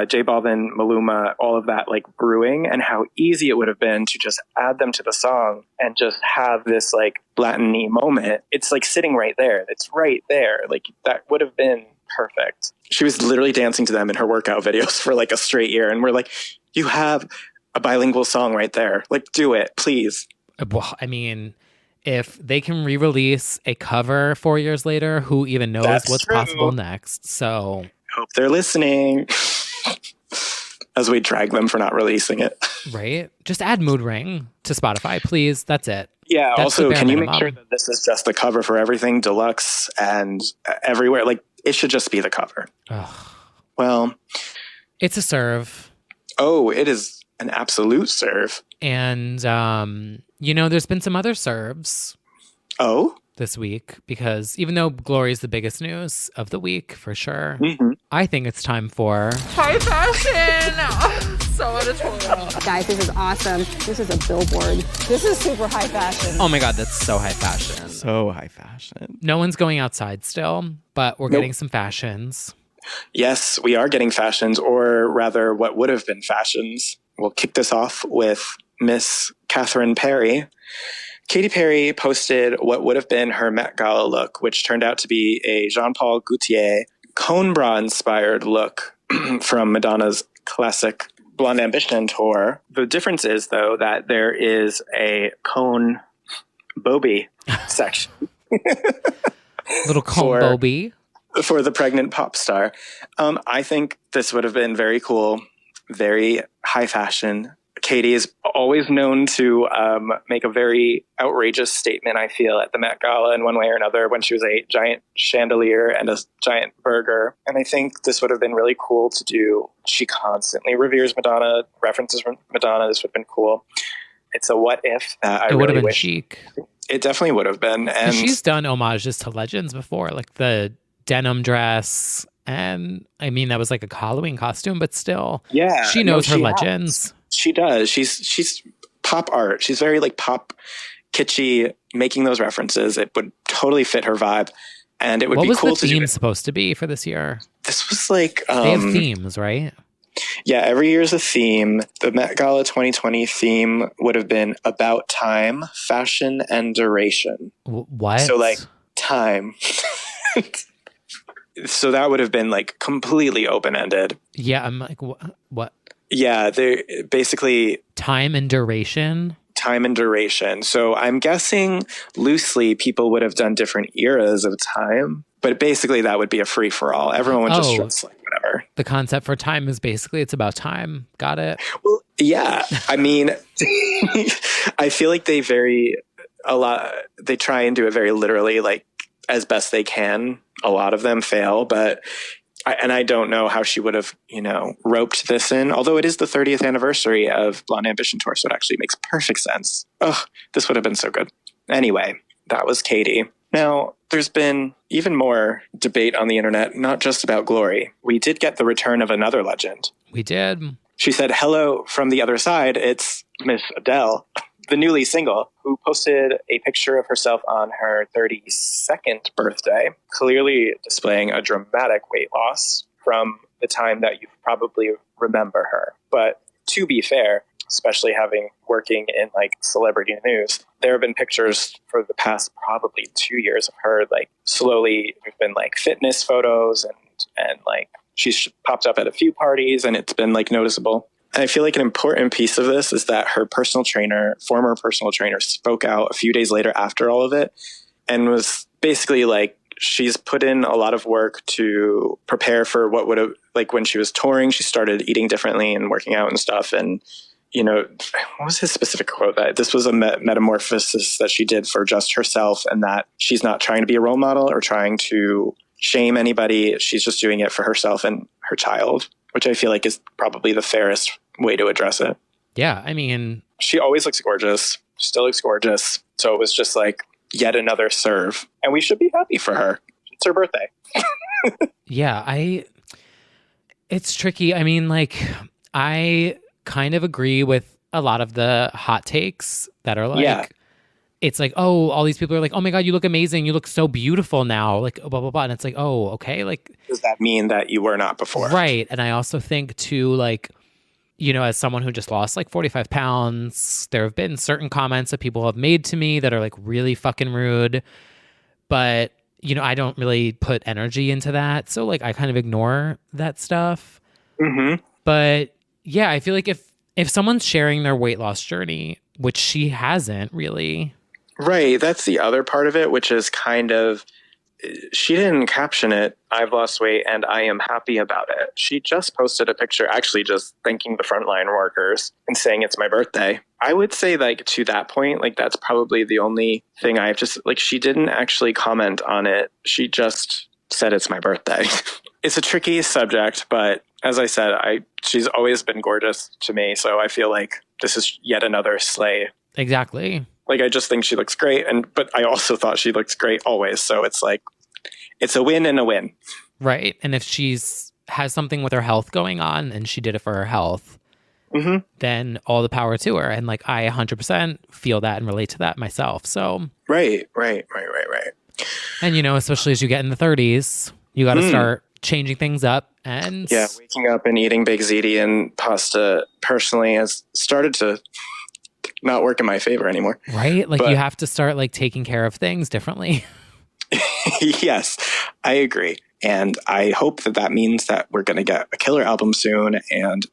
J Balvin, Maluma, all of that like brewing, and how easy it would have been to just add them to the song and just have this like Latin-y moment. It's like sitting right there. It's right there. Like that would have been perfect. She was literally dancing to them in her workout videos for like a straight year. And we're like, you have a bilingual song right there. Like, do it, please. Well, I mean, if they can re-release a cover 4 years later, who even knows what's possible next? So hope they're listening. As we drag them for not releasing it. Right? Just add Mood Ring to Spotify, please. That's it. Yeah, That's also, can you minimum. make sure that this is just the cover for everything, deluxe and everywhere? Like, it should just be the cover. Ugh. Well. It's a serve. Oh, it is an absolute serve. And, you know, there's been some other serves. Oh? This week, because even though Glory is the biggest news of the week for sure, I think it's time for high fashion. So editorial. Guys, this is awesome. This is a billboard. This is super high fashion. Oh my God, that's so high fashion. So high fashion. No one's going outside still, but we're getting some fashions. Yes, we are getting fashions, or rather what would have been fashions. We'll kick this off with Miss Katy Perry. Katy Perry posted what would have been her Met Gala look, which turned out to be a Jean-Paul Gaultier cone bra-inspired look from Madonna's classic Blonde Ambition tour. The difference is, though, that there is a cone Bobby section. Little cone Bobby. For the pregnant pop star. I think this would have been very cool, very high fashion. Katy is always known to make a very outrageous statement, I feel, at the Met Gala in one way or another, when she was a giant chandelier and a giant burger. And I think this would have been really cool to do. She constantly reveres Madonna, references Madonna. This would have been cool. It's a what if that I would really have been wish. chic. It definitely would have been. And she's done homages to legends before, like the denim dress. And I mean, that was like a Halloween costume, but still. Yeah. She knows her legends. She does. She's pop art. She's very like pop kitschy, making those references. It would totally fit her vibe. And it would be cool to do. What was the theme supposed to be for this year? This was like... they have themes, right? Yeah, every year is a theme. The Met Gala 2020 theme would have been about time, fashion, and duration. What? So like time. So that would have been like completely open-ended. Yeah, I'm like, what? Yeah, they basically... Time and duration? Time and duration. So I'm guessing loosely people would have done different eras of time, but basically that would be a free-for-all. Everyone would just dress like whatever. The concept for time is basically it's about time. Got it? Well, yeah. I mean, I feel like they try and do it very literally, like as best they can. A lot of them fail, but I don't know how she would have, roped this in. Although it is the 30th anniversary of Blonde Ambition Tour, so it actually makes perfect sense. Oh, this would have been so good. Anyway, that was Katy. Now, there's been even more debate on the internet, not just about Glory. We did get the return of another legend. We did. She said, hello from the other side. It's Miss Adele, the newly single, who posted a picture of herself on her 32nd birthday, clearly displaying a dramatic weight loss from the time that you probably remember her. But to be fair, especially working in like celebrity news, there have been pictures for the past probably 2 years of her, like slowly, there's been like fitness photos and like she's popped up at a few parties and it's been like noticeable. And I feel like an important piece of this is that her former personal trainer, spoke out a few days later after all of it and was basically like, she's put in a lot of work to prepare for what would have, like when she was touring, she started eating differently and working out and stuff. And, what was his specific quote? That this was a metamorphosis that she did for just herself and that she's not trying to be a role model or trying to shame anybody. She's just doing it for herself and her child, which I feel like is probably the fairest way to address it. Yeah, I mean... She always looks gorgeous, still looks gorgeous. So it was just like yet another serve. And we should be happy for her. It's her birthday. Yeah, it's tricky. I mean, like, I kind of agree with a lot of the hot takes that are like... It's like, oh, all these people are like, oh my God, you look amazing. You look so beautiful now. Like, blah, blah, blah. And it's like, oh, okay. Like, does that mean that you were not before? Right. And I also think too, like, as someone who just lost like 45 pounds, there have been certain comments that people have made to me that are like really fucking rude. But, I don't really put energy into that. So like, I kind of ignore that stuff. Mm-hmm. But yeah, I feel like if someone's sharing their weight loss journey, which she hasn't really... Right. That's the other part of it, which is kind of, she didn't caption it, I've lost weight and I am happy about it. She just posted a picture, actually just thanking the frontline workers and saying it's my birthday. I would say like to that point, like that's probably the only thing I've just, like she didn't actually comment on it. She just said it's my birthday. It's a tricky subject, but as I said, she's always been gorgeous to me. So I feel like this is yet another slay. Exactly. Like, I just think she looks great. But I also thought she looks great always. So it's like, it's a win and a win. Right. And if has something with her health going on and she did it for her health, then all the power to her. And like, I 100% feel that and relate to that myself. So. Right. And, especially as you get in the 30s, you got to start changing things up. And yeah, waking up and eating Big Ziti and pasta personally has started to not work in my favor anymore. Right? Like, you have to start like taking care of things differently. Yes, I agree. And I hope that means that we're going to get a killer album soon. And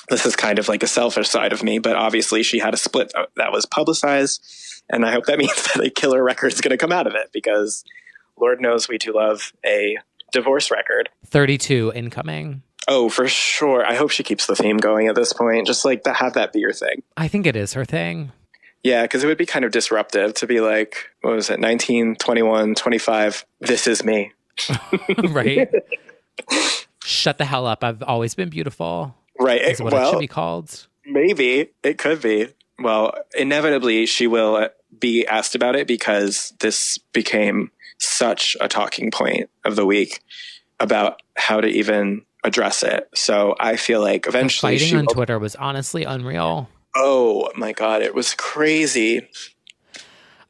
this is kind of like a selfish side of me, but obviously she had a split that was publicized. And I hope that means that a killer record is going to come out of it because Lord knows we do love a divorce record. 32 incoming. Oh, for sure. I hope she keeps the theme going at this point. Just like to have that be your thing. I think it is her thing. Yeah, because it would be kind of disruptive to be like, what was it, 19, 21, 25, this is me. Right? Shut the hell up. I've always been beautiful. Right. Is what it should be called. Maybe. It could be. Well, inevitably, she will be asked about it because this became such a talking point of the week about how to even address it. So I feel like eventually the fighting on Twitter was honestly unreal. Oh my God, it was crazy.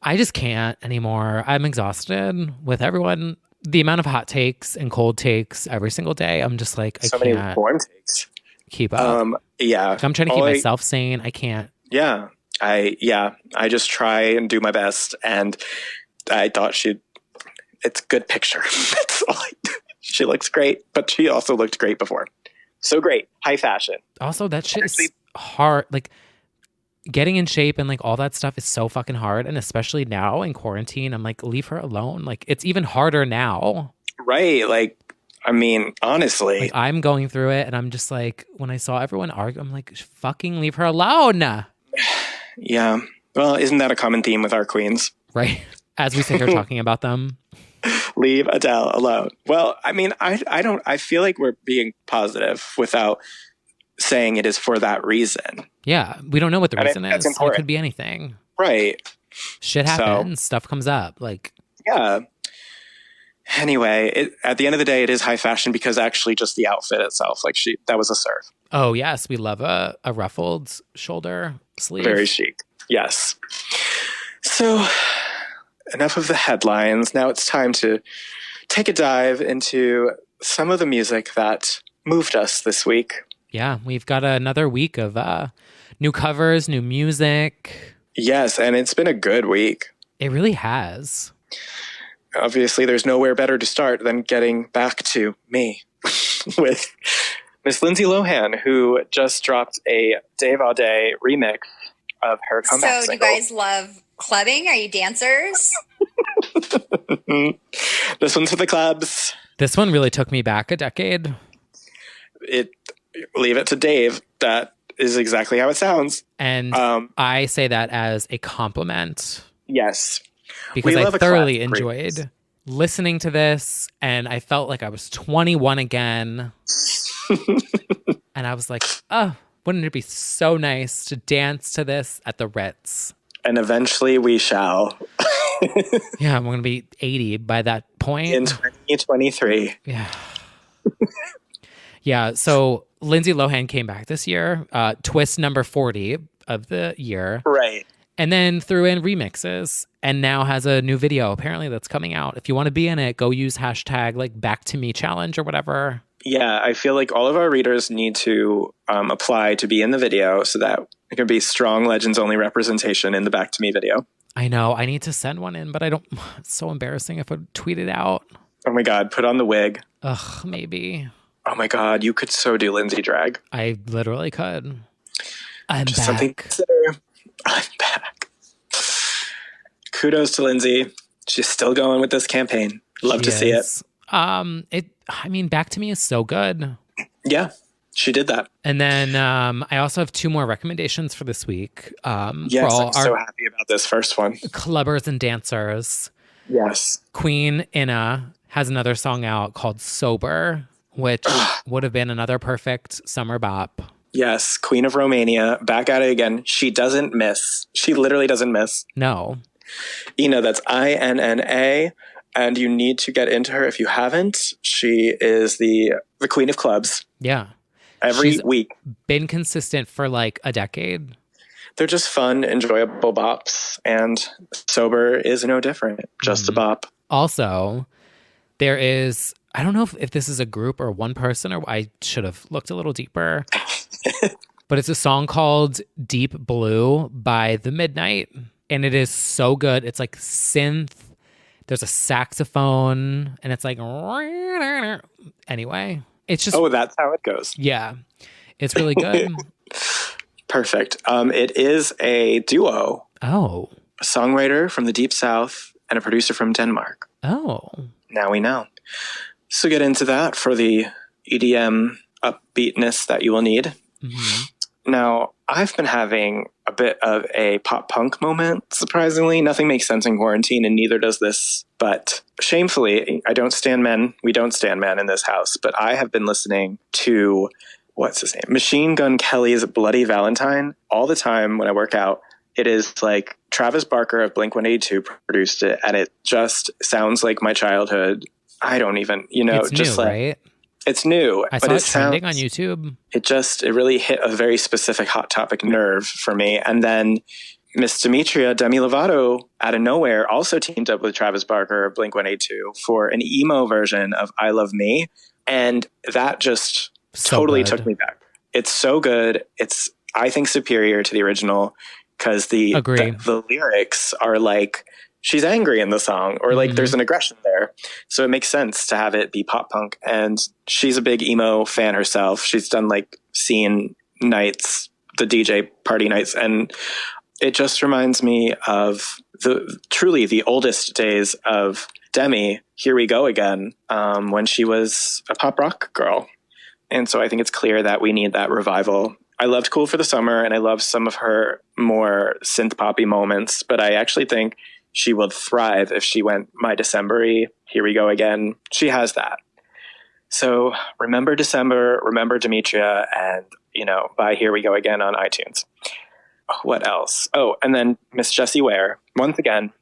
I just can't anymore. I'm exhausted with everyone. The amount of hot takes and cold takes every single day. I'm just like, I many can't warm takes. Keep up. Yeah. I'm trying to keep myself sane. I can't. Yeah. I just try and do my best. And I thought it's a good picture. That's all I do. She looks great, but she also looked great before. So great. High fashion. Also, that shit is hard. Like, getting in shape and like all that stuff is so fucking hard. And especially now in quarantine, I'm like, leave her alone. Like, it's even harder now. Right. Like, I mean, honestly. Like, I'm going through it and I'm just like, when I saw everyone argue, I'm like, fucking leave her alone. Yeah. Well, isn't that a common theme with our queens? Right. As we sit here talking about them. Leave Adele alone. Well, I mean, I feel like we're being positive without saying it is for that reason. Yeah. We don't know what the reason is. It could be anything. Right. Shit happens. Stuff comes up. Like, yeah. Anyway, at the end of the day, it is high fashion because actually just the outfit itself, like that was a serve. Oh, yes. We love a ruffled shoulder sleeve. Very chic. Yes. So enough of the headlines. Now it's time to take a dive into some of the music that moved us this week. Yeah, we've got another week of new covers, new music. Yes, and it's been a good week. It really has. Obviously, there's nowhere better to start than getting back to me with Miss Lindsay Lohan, who just dropped a Dave All Day remix of her comeback single. Do you guys love clubbing? Are you dancers? This one's for the clubs. This one really took me back a decade. Leave it to Dave. That is exactly how it sounds. And I say that as a compliment. Yes. Because I thoroughly enjoyed listening to this, and I felt like I was 21 again. And I was like, oh, wouldn't it be so nice to dance to this at the Ritz? And eventually we shall. Yeah, I'm going to be 80 by that point. In 2023. Yeah. Yeah, so Lindsay Lohan came back this year, twist number 40 of the year. Right. And then threw in remixes and now has a new video apparently that's coming out. If you want to be in it, go use hashtag like Back to Me Challenge or whatever. Yeah, I feel like all of our readers need to apply to be in the video so that it can be strong Legends Only representation in the Back to Me video. I know. I need to send one in, but I don't. It's so embarrassing if I tweet it out. Oh my God, put on the wig. Ugh, maybe. Oh my God, you could so do Lindsay drag. I literally could. I'm just back. Something to consider. I'm back. Kudos to Lindsay. She's still going with this campaign. Love to see it. I mean, Back to Me is so good. Yeah, she did that. And then I also have two more recommendations for this week. Yes, I'm so happy about this first one. Clubbers and dancers. Yes. Queen Inna has another song out called Sober, which would have been another perfect summer bop. Yes, Queen of Romania, back at it again. She doesn't miss. She literally doesn't miss. No. That's INNA. And you need to get into her if you haven't. She is the queen of clubs. Yeah. She's week. Been consistent for like a decade. They're just fun, enjoyable bops. And Sober is no different. Just a bop. Also, there is, I don't know if this is a group or one person, or I should have looked a little deeper. But it's a song called Deep Blue by The Midnight. And it is so good. It's like synth. There's a saxophone, and it's like, anyway, it's just. Oh, that's how it goes. Yeah, it's really good. Perfect. It is a duo. Oh. A songwriter from the Deep South and a producer from Denmark. Oh. Now we know. So get into that for the EDM upbeatness that you will need. Mm-hmm. Now, I've been having a bit of a pop punk moment, surprisingly. Nothing makes sense in quarantine, and neither does this. But shamefully, I don't stand men. We don't stand men in this house. But I have been listening to, what's his name? Machine Gun Kelly's Bloody Valentine all the time when I work out. It is like Travis Barker of Blink-182 produced it, and it just sounds like my childhood. I don't even, It's just new, like right? it's new. I but saw it trending on YouTube. It really hit a very specific Hot Topic nerve for me. And then Miss Demetria, Demi Lovato, out of nowhere, also teamed up with Travis Barker of Blink-182 for an emo version of I Love Me. And that just totally took me back. It's so good. It's, I think, superior to the original because the lyrics are like, she's angry in the song, or like there's an aggression there. So it makes sense to have it be pop punk. And she's a big emo fan herself. She's done like scene nights, the DJ party nights. And it just reminds me of truly the oldest days of Demi, Here We Go Again, when she was a pop rock girl. And so I think it's clear that we need that revival. I loved Cool for the Summer, and I love some of her more synth poppy moments, but I actually think she would thrive if she went My December-y, Here We Go Again. She has that. So remember December, remember Demetria, and, buy Here We Go Again on iTunes. What else? Oh, and then Miss Jessie Ware, once again,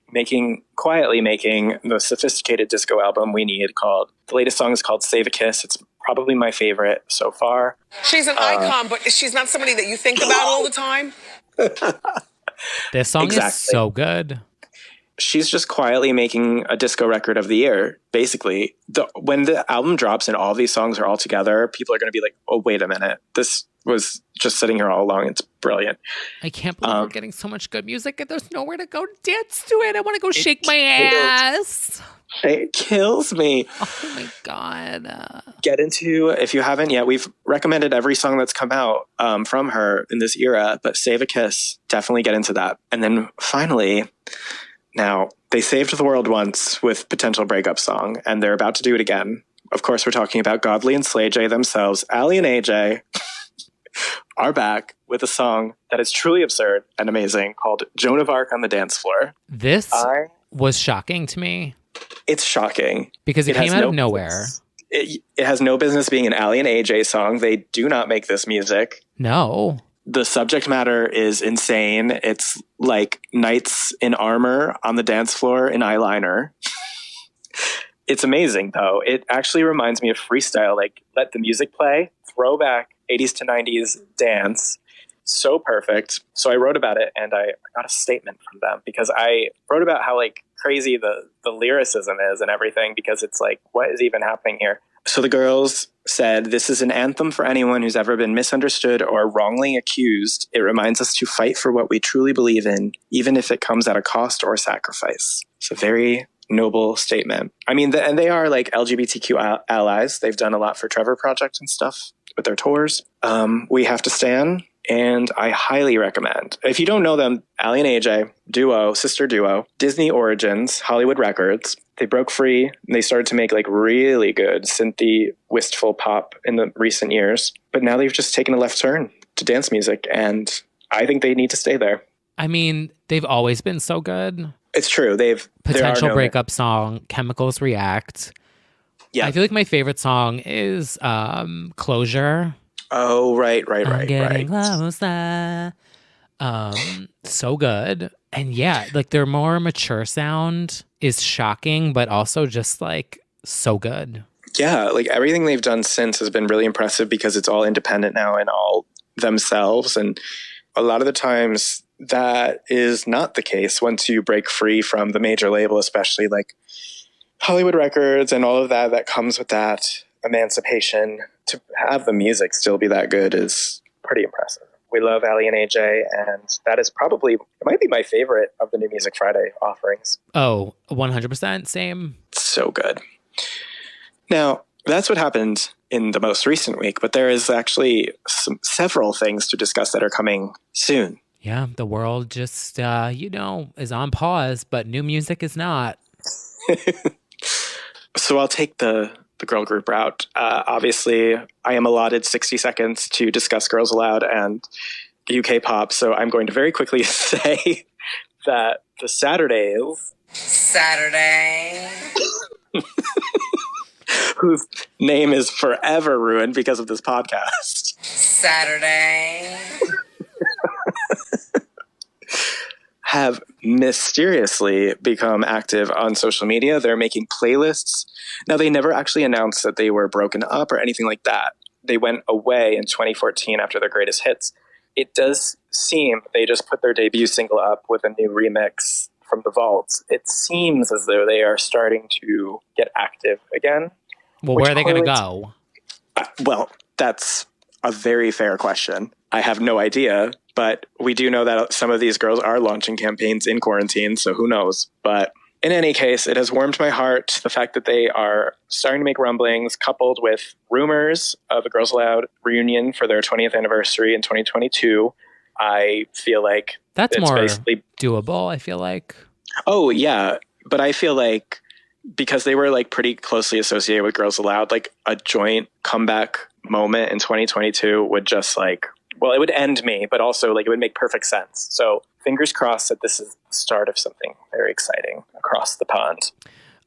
quietly making the sophisticated disco album we need the latest song is called Save a Kiss. It's probably my favorite so far. She's an icon, but she's not somebody that you think about all the time. This song is so good. She's just quietly making a disco record of the year, basically. When the album drops and all these songs are all together, people are going to be like, oh, wait a minute. This was just sitting here all along. It's brilliant. I can't believe we're getting so much good music and there's nowhere to go dance to it. I want to go shake my ass. It kills me. Oh my God. Get into, if you haven't yet, we've recommended every song that's come out from her in this era, but Save a Kiss, definitely get into that. And then finally, now they saved the world once with Potential Breakup Song, and they're about to do it again. Of course, we're talking about Godley and Slay J themselves. Allie and AJ are back with a song that is truly absurd and amazing called Joan of Arc on the Dance Floor. This was shocking to me. It's shocking. Because it came out of nowhere. It has no business being an Allie and AJ song. They do not make this music. No. The subject matter is insane. It's like knights in armor on the dance floor in eyeliner. It's amazing, though. It actually reminds me of freestyle, like let the music play, throwback 80s to 90s dance. So perfect. So I wrote about it, and I got a statement from them because I wrote about how like crazy the lyricism is and everything, because it's like, what is even happening here? So the girls said, this is an anthem for anyone who's ever been misunderstood or wrongly accused. It reminds us to fight for what we truly believe in, even if it comes at a cost or sacrifice. It's a very noble statement. I mean, and they are like LGBTQ allies. They've done a lot for Trevor Project and stuff with their tours. We Have to Stand. And I highly recommend. If you don't know them, Allie and AJ, duo, sister duo, Disney Origins, Hollywood Records. They broke free and they started to make like really good synthy, wistful pop in the recent years. But now they've just taken a left turn to dance music, and I think they need to stay there. I mean, they've always been so good. It's true. Potential Breakup Song, Chemicals React. Yeah. I feel like my favorite song is Closure. Oh, right. I'm getting closer. So good. And yeah, like their more mature sound is shocking, but also just like so good. Yeah, like everything they've done since has been really impressive because it's all independent now and all themselves. And a lot of the times that is not the case once you break free from the major label, especially like Hollywood Records and all of that comes with that emancipation. To have the music still be that good is pretty impressive. We love Allie and AJ, and that is probably, it might be my favorite of the New Music Friday offerings. Oh, 100%, same. So good. Now, that's what happened in the most recent week, but there is actually several things to discuss that are coming soon. Yeah, the world just, is on pause, but new music is not. So I'll take the girl group route. Obviously, I am allotted 60 seconds to discuss Girls Aloud and UK pop, so I'm going to very quickly say that the Saturday, whose name is forever ruined because of this podcast. have mysteriously become active on social media. They're making playlists. Now, they never actually announced that they were broken up or anything like that. They went away in 2014 after their greatest hits. It does seem they just put their debut single up with a new remix from the vaults. It seems as though they are starting to get active again. Well, where are they going to go? Well, that's a very fair question. I have no idea, but we do know that some of these girls are launching campaigns in quarantine, so who knows? But in any case, it has warmed my heart, the fact that they are starting to make rumblings, coupled with rumors of a Girls Aloud reunion for their 20th anniversary in 2022. I feel like that's more basically doable, I feel like. Oh, yeah. But I feel like because they were like pretty closely associated with Girls Aloud, like a joint comeback moment in 2022 would just like, well, it would end me, but also like it would make perfect sense. So fingers crossed that this is the start of something very exciting across the pond.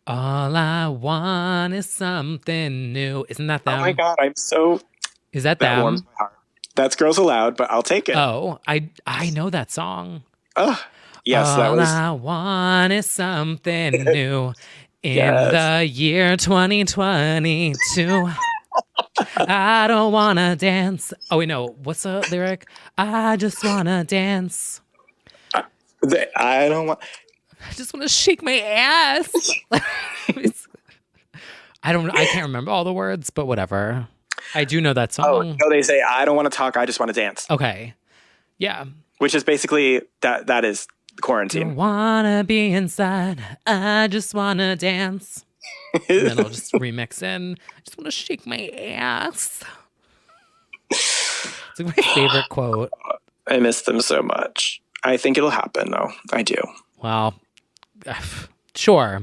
All I want is something new. Isn't that them? Oh my God, I'm so... Is that them? Warms my heart. That's Girls Aloud, but I'll take it. Oh, I know that song. Oh, yes, that was... All I want is something new in the year 2022. I don't want to dance. Oh, wait, no. What's the lyric? I just want to dance. I don't want... I just want to shake my ass. I can't remember all the words, but whatever. I do know that song. Oh, no, they say, I don't want to talk, I just want to dance. Okay. Yeah. Which is basically, that is quarantine. Don't want to be inside, I just want to dance. And then I'll just remix in, I just want to shake my ass. It's like my favorite quote. I miss them so much. I think it'll happen, though. I do. Well, sure.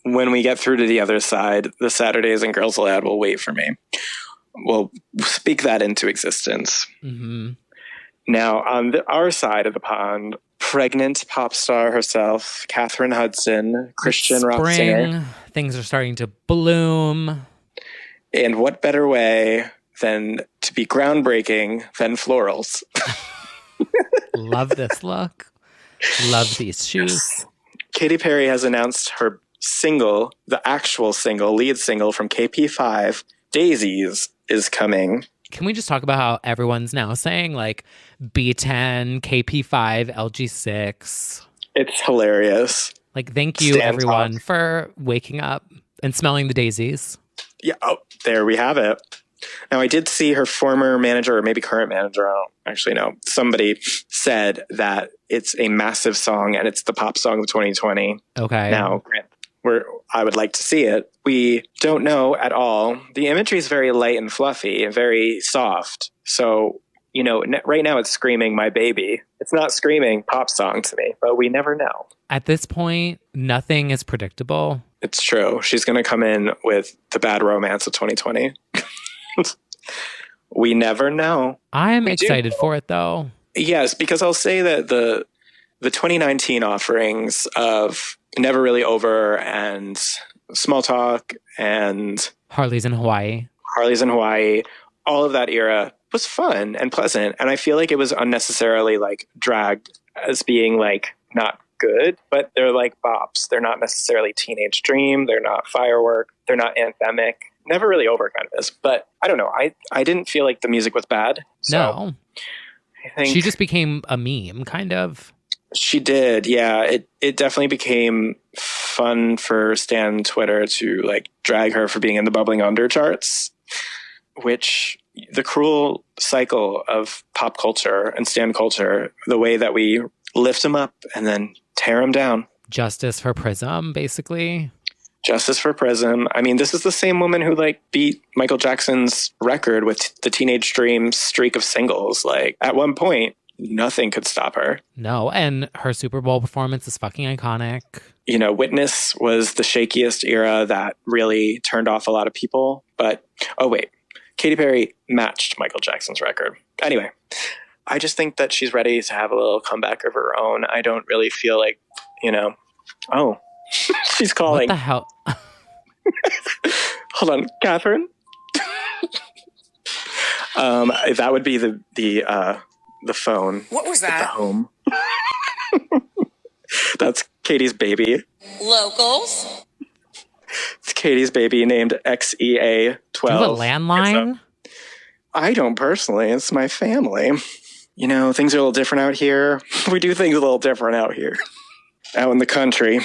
When we get through to the other side, the Saturdays and Girls Aloud will wait for me. We'll speak that into existence. Mm-hmm. Now, on our side of the pond, pregnant pop star herself, Katherine Hudson, Christian rock singer. Things are starting to bloom. And what better way than to be groundbreaking than florals? Love this look. Love these shoes. Katy Perry has announced her single, the actual single, lead single from KP5, Daisies, is coming. Can we just talk about how everyone's now saying like B10, KP5, LG6? It's hilarious. Like, thank you everyone for waking up and smelling the daisies. Yeah, oh, there we have it. Now, I did see her former manager, or maybe current manager, I don't actually know. Somebody said that it's a massive song and it's the pop song of 2020. Okay. Now, I would like to see it. We don't know at all. The imagery is very light and fluffy and very soft. So, you know, right now it's screaming my baby. It's not screaming pop song to me, but we never know. At this point, nothing is predictable. It's true. She's going to come in with the bad romance of 2020. We never know. I'm excited for it, though. Yes, because I'll say that the 2019 offerings of Never Really Over and Small Talk and Harley's in Hawaii, all of that era was fun and pleasant. And I feel like it was unnecessarily like dragged as being like not good, but they're like bops. They're not necessarily Teenage Dream. They're not Firework. They're not anthemic. Never Really Over kind of is. But I don't know. I didn't feel like the music was bad. So no. I think she just became a meme, kind of. She did, yeah. It definitely became fun for Stan Twitter to like drag her for being in the bubbling under charts, which the cruel cycle of pop culture and Stan culture, the way that we lift them up and then tear them down. Justice for Prism, basically. Justice for Prism. I mean, this is the same woman who like beat Michael Jackson's record with the Teenage Dream streak of singles. Like at one point, nothing could stop her. No, and her Super Bowl performance is fucking iconic. You know, Witness was the shakiest era that really turned off a lot of people. But, oh wait, Katy Perry matched Michael Jackson's record. Anyway, I just think that she's ready to have a little comeback of her own. I don't really feel like, you know, oh, she's calling. What the hell? Hold on, Catherine? That would be the the phone. What was At the that? home. That's Katy's baby. Locals. It's Katy's baby named XEA12. Do you have a landline? I don't personally. It's my family. You know, things are a little different out here. We do things a little different out here. Out in the country.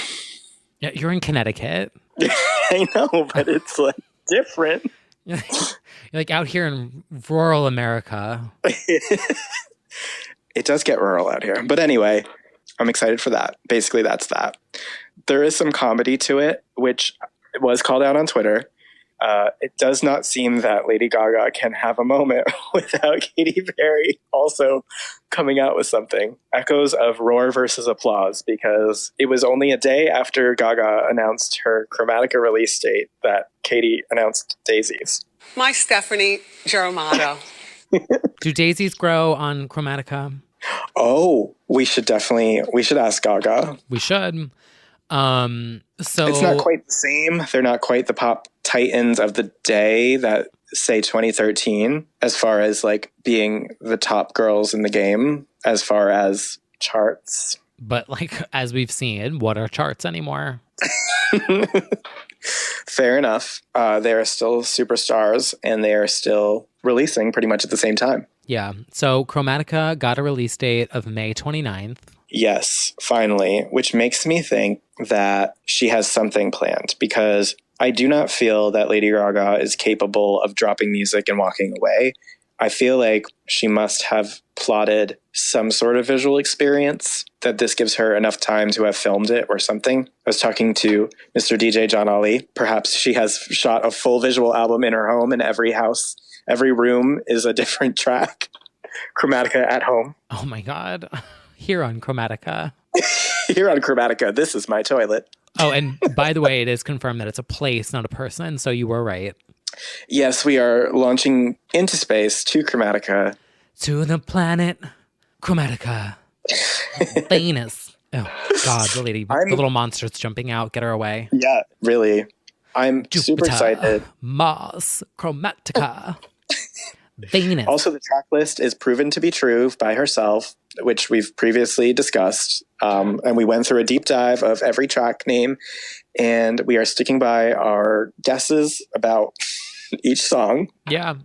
Yeah, you're in Connecticut. I know, but it's like different. You're like out here in rural America. It does get rural out here. But anyway, I'm excited for that. Basically, that's that. There is some comedy to it, which was called out on Twitter. It does not seem that Lady Gaga can have a moment without Katy Perry also coming out with something. Echoes of roar versus applause, because it was only a day after Gaga announced her Chromatica release date that Katy announced Daisies. My Stephanie Germano. Do daisies grow on Chromatica? Oh, we should ask Gaga. We should. So it's not quite the same. They're not quite the pop titans of the day that say 2013, as far as like being the top girls in the game, as far as charts. But like, as we've seen, what are charts anymore? Fair enough. They are still superstars and they are still releasing pretty much at the same time. Yeah. So Chromatica got a release date of May 29th. Yes, finally, which makes me think that she has something planned, because I do not feel that Lady Gaga is capable of dropping music and walking away. I feel like she must have plotted some sort of visual experience, that this gives her enough time to have filmed it or something. I was talking to Mr. DJ John Ollie. Perhaps she has shot a full visual album in her home, and every house, every room is a different track. Chromatica at home. Oh my God. Here on Chromatica. Here on Chromatica, this is my toilet. Oh, and by the way, it is confirmed that it's a place, not a person, so you were right. Yes, we are launching into space to Chromatica. To the planet Chromatica. Venus. Oh, God, the little monster's jumping out. Get her away. Yeah, really. I'm Jupiter, super excited. Mars, Chromatica. Venus. Also, the track list is proven to be true by herself, which we've previously discussed. And we went through a deep dive of every track name, and we are sticking by our guesses about each song. Yeah,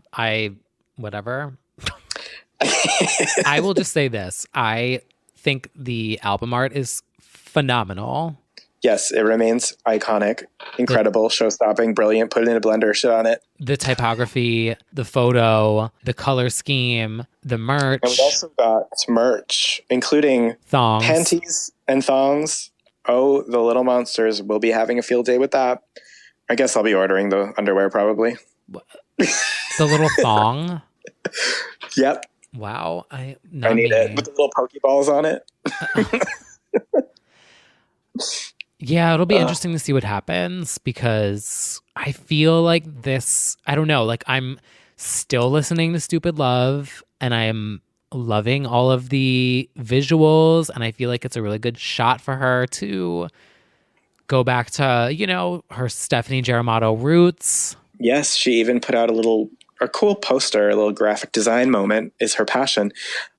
whatever. I will just say this. I think the album art is phenomenal. Yes, it remains iconic, incredible, show-stopping, brilliant, put it in a blender, shit on it. The typography, the photo, the color scheme, the merch. And we've also got merch, including thongs, panties and thongs. Oh, the little monsters will be having a field day with that. I guess I'll be ordering the underwear probably. The little thong? Yep. Wow. I need it with the little Pokeballs on it. Yeah, it'll be interesting to see what happens, because I feel like this, I don't know, like I'm still listening to Stupid Love and I'm loving all of the visuals, and I feel like it's a really good shot for her to go back to, her Stephanie Germano roots. Yes, she even put out a cool poster, a little graphic design moment is her passion.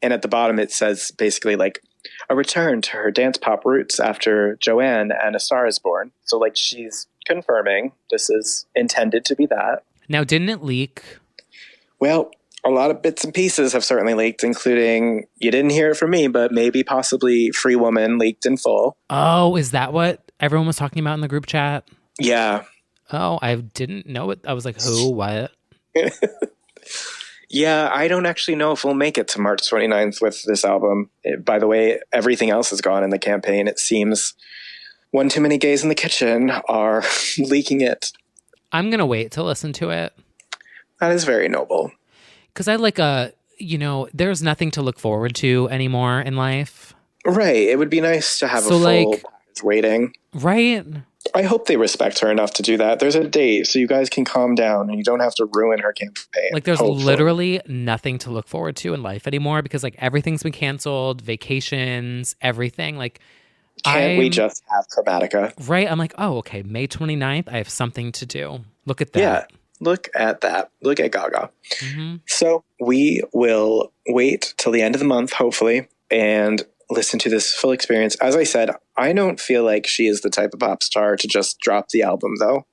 And at the bottom it says basically like, a return to her dance pop roots after Joanne and A Star Is Born. So like she's confirming this is intended to be that. Now, didn't it leak? Well, a lot of bits and pieces have certainly leaked, including, you didn't hear it from me, but maybe possibly Free Woman leaked in full. Oh, is that what everyone was talking about in the group chat? Yeah. Oh, I didn't know it. I was like, who, what? Yeah, I don't actually know if we'll make it to March 29th with this album. By the way, everything else has gone in the campaign. It seems one too many gays in the kitchen are leaking it. I'm going to wait to listen to it. That is very noble. Because I like there's nothing to look forward to anymore in life. Right. It would be nice to have a full package waiting. Right. I hope they respect her enough to do that. There's a date, so you guys can calm down and you don't have to ruin her campaign. Like, there's literally nothing to look forward to in life anymore, because like everything's been canceled, vacations, everything. Like, can't we just have Chromatica? Right. I'm like, oh, okay, May 29th, I have something to do. Look at that. Yeah. Look at that. Look at Gaga. Mm-hmm. So we will wait till the end of the month, hopefully, and listen to this full experience. As I said, I don't feel like she is the type of pop star to just drop the album, though.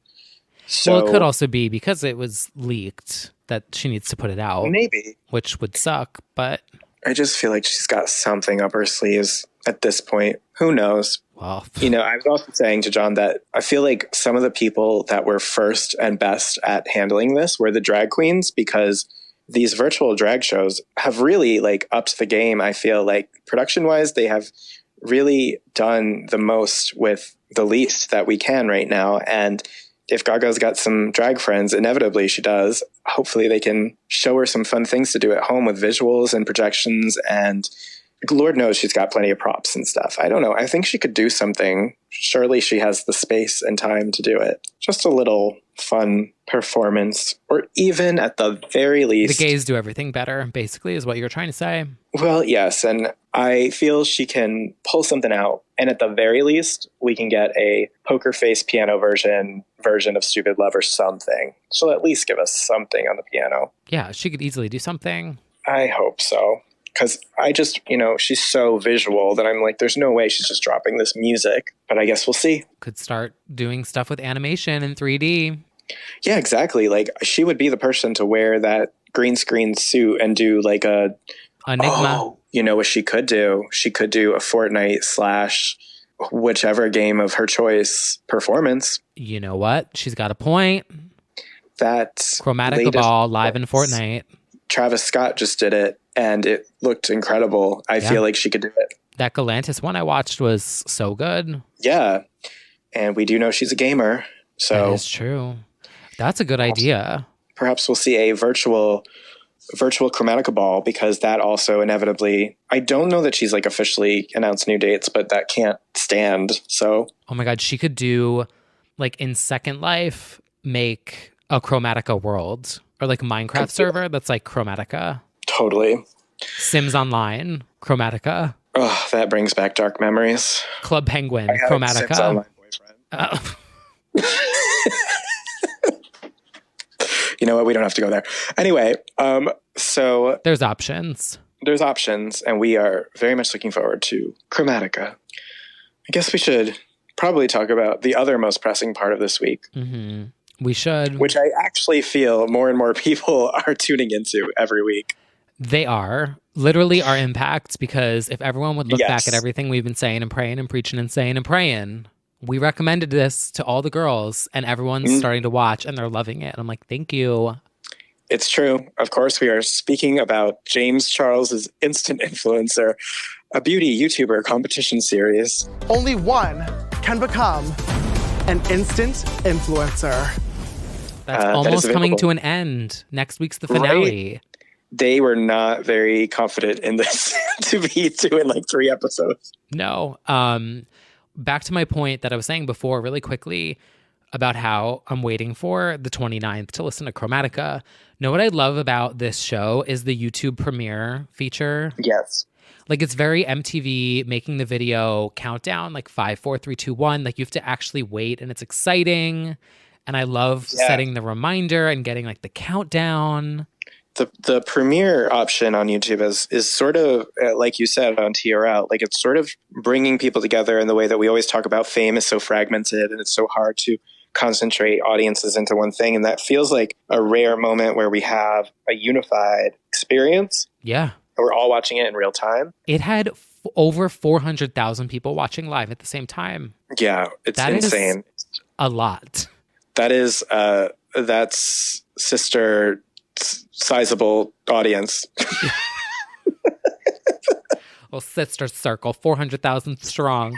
So, well, it could also be because it was leaked that she needs to put it out. Maybe. Which would suck, but... I just feel like she's got something up her sleeves at this point. Who knows? Well, I was also saying to John that I feel like some of the people that were first and best at handling this were the drag queens, because these virtual drag shows have really like upped the game. I feel like production wise, they have really done the most with the least that we can right now. And if Gaga's got some drag friends, inevitably she does, hopefully they can show her some fun things to do at home with visuals and projections, and Lord knows she's got plenty of props and stuff. I don't know. I think she could do something. Surely she has the space and time to do it. Just a little fun performance, or even at the very least... The gays do everything better, basically, is what you're trying to say. Well, yes. And I feel she can pull something out. And at the very least, we can get a poker face piano version of Stupid Love or something. She'll at least give us something on the piano. Yeah, she could easily do something. I hope so. Because I just, she's so visual that I'm like, there's no way she's just dropping this music. But I guess we'll see. Could start doing stuff with animation in 3D. Yeah, exactly. Like, she would be the person to wear that green screen suit and do like a... Enigma. Oh, you know what she could do? She could do a Fortnite / whichever game of her choice performance. You know what? She's got a point. That Chromatica Ball live in Fortnite. Travis Scott just did it, and it looked incredible. I feel like she could do it. That Galantis one I watched was so good. Yeah, and we do know she's a gamer, so that is true. That's a good idea. Perhaps we'll see a virtual Chromatica Ball, because that also inevitably, I don't know that she's like officially announced new dates, but that can't stand. So, oh my God, she could do like in Second Life, make a Chromatica world, or like Minecraft server that's like Chromatica. Totally. Sims Online, Chromatica. Oh, that brings back dark memories. Club Penguin, Chromatica. Sims Online boyfriend. You know what? We don't have to go there. Anyway, so... There's options. There's options, and we are very much looking forward to Chromatica. I guess we should probably talk about the other most pressing part of this week. Mm-hmm. We should. Which I actually feel more and more people are tuning into every week. They are. Literally our impacts, because if everyone would look back at everything we've been saying and praying and preaching and saying and praying... We recommended this to all the girls, and everyone's starting to watch, and they're loving it. I'm like, thank you. It's true. Of course, we are speaking about James Charles's Instant Influencer, a beauty YouTuber competition series. Only one can become an instant influencer. That's almost coming to an end. Next week's the finale. Right? They were not very confident in this to be doing like 3 episodes. No. Back to my point that I was saying before really quickly about how I'm waiting for the 29th to listen to Chromatica. Know what I love about this show is the YouTube premiere feature. Yes. Like, it's very MTV making the video countdown, like 5, 4, 3, 2, 1. Like, you have to actually wait, and it's exciting. And I love setting the reminder and getting like the countdown. The premiere option on YouTube is sort of, like you said, on TRL, like it's sort of bringing people together in the way that we always talk about fame is so fragmented and it's so hard to concentrate audiences into one thing. And that feels like a rare moment where we have a unified experience. Yeah. We're all watching it in real time. It had over 400,000 people watching live at the same time. Yeah, it's insane. Is a lot. That is, that's sister... sizable audience. Well, sister circle, 400,000 strong.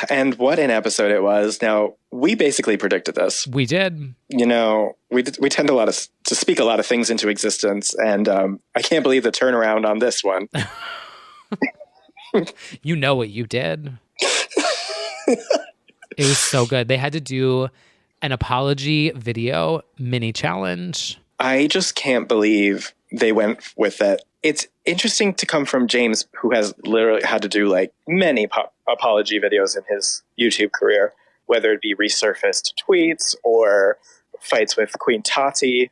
And what an episode it was. Now, we basically predicted this. We did. You know, we tend to speak a lot of things into existence, and I can't believe the turnaround on this one. You know what you did. It was so good. They had to do an apology video mini challenge. I just can't believe they went with it. It's interesting to come from James, who has literally had to do like many apology videos in his YouTube career. whether it be resurfaced tweets or fights with Queen Tati.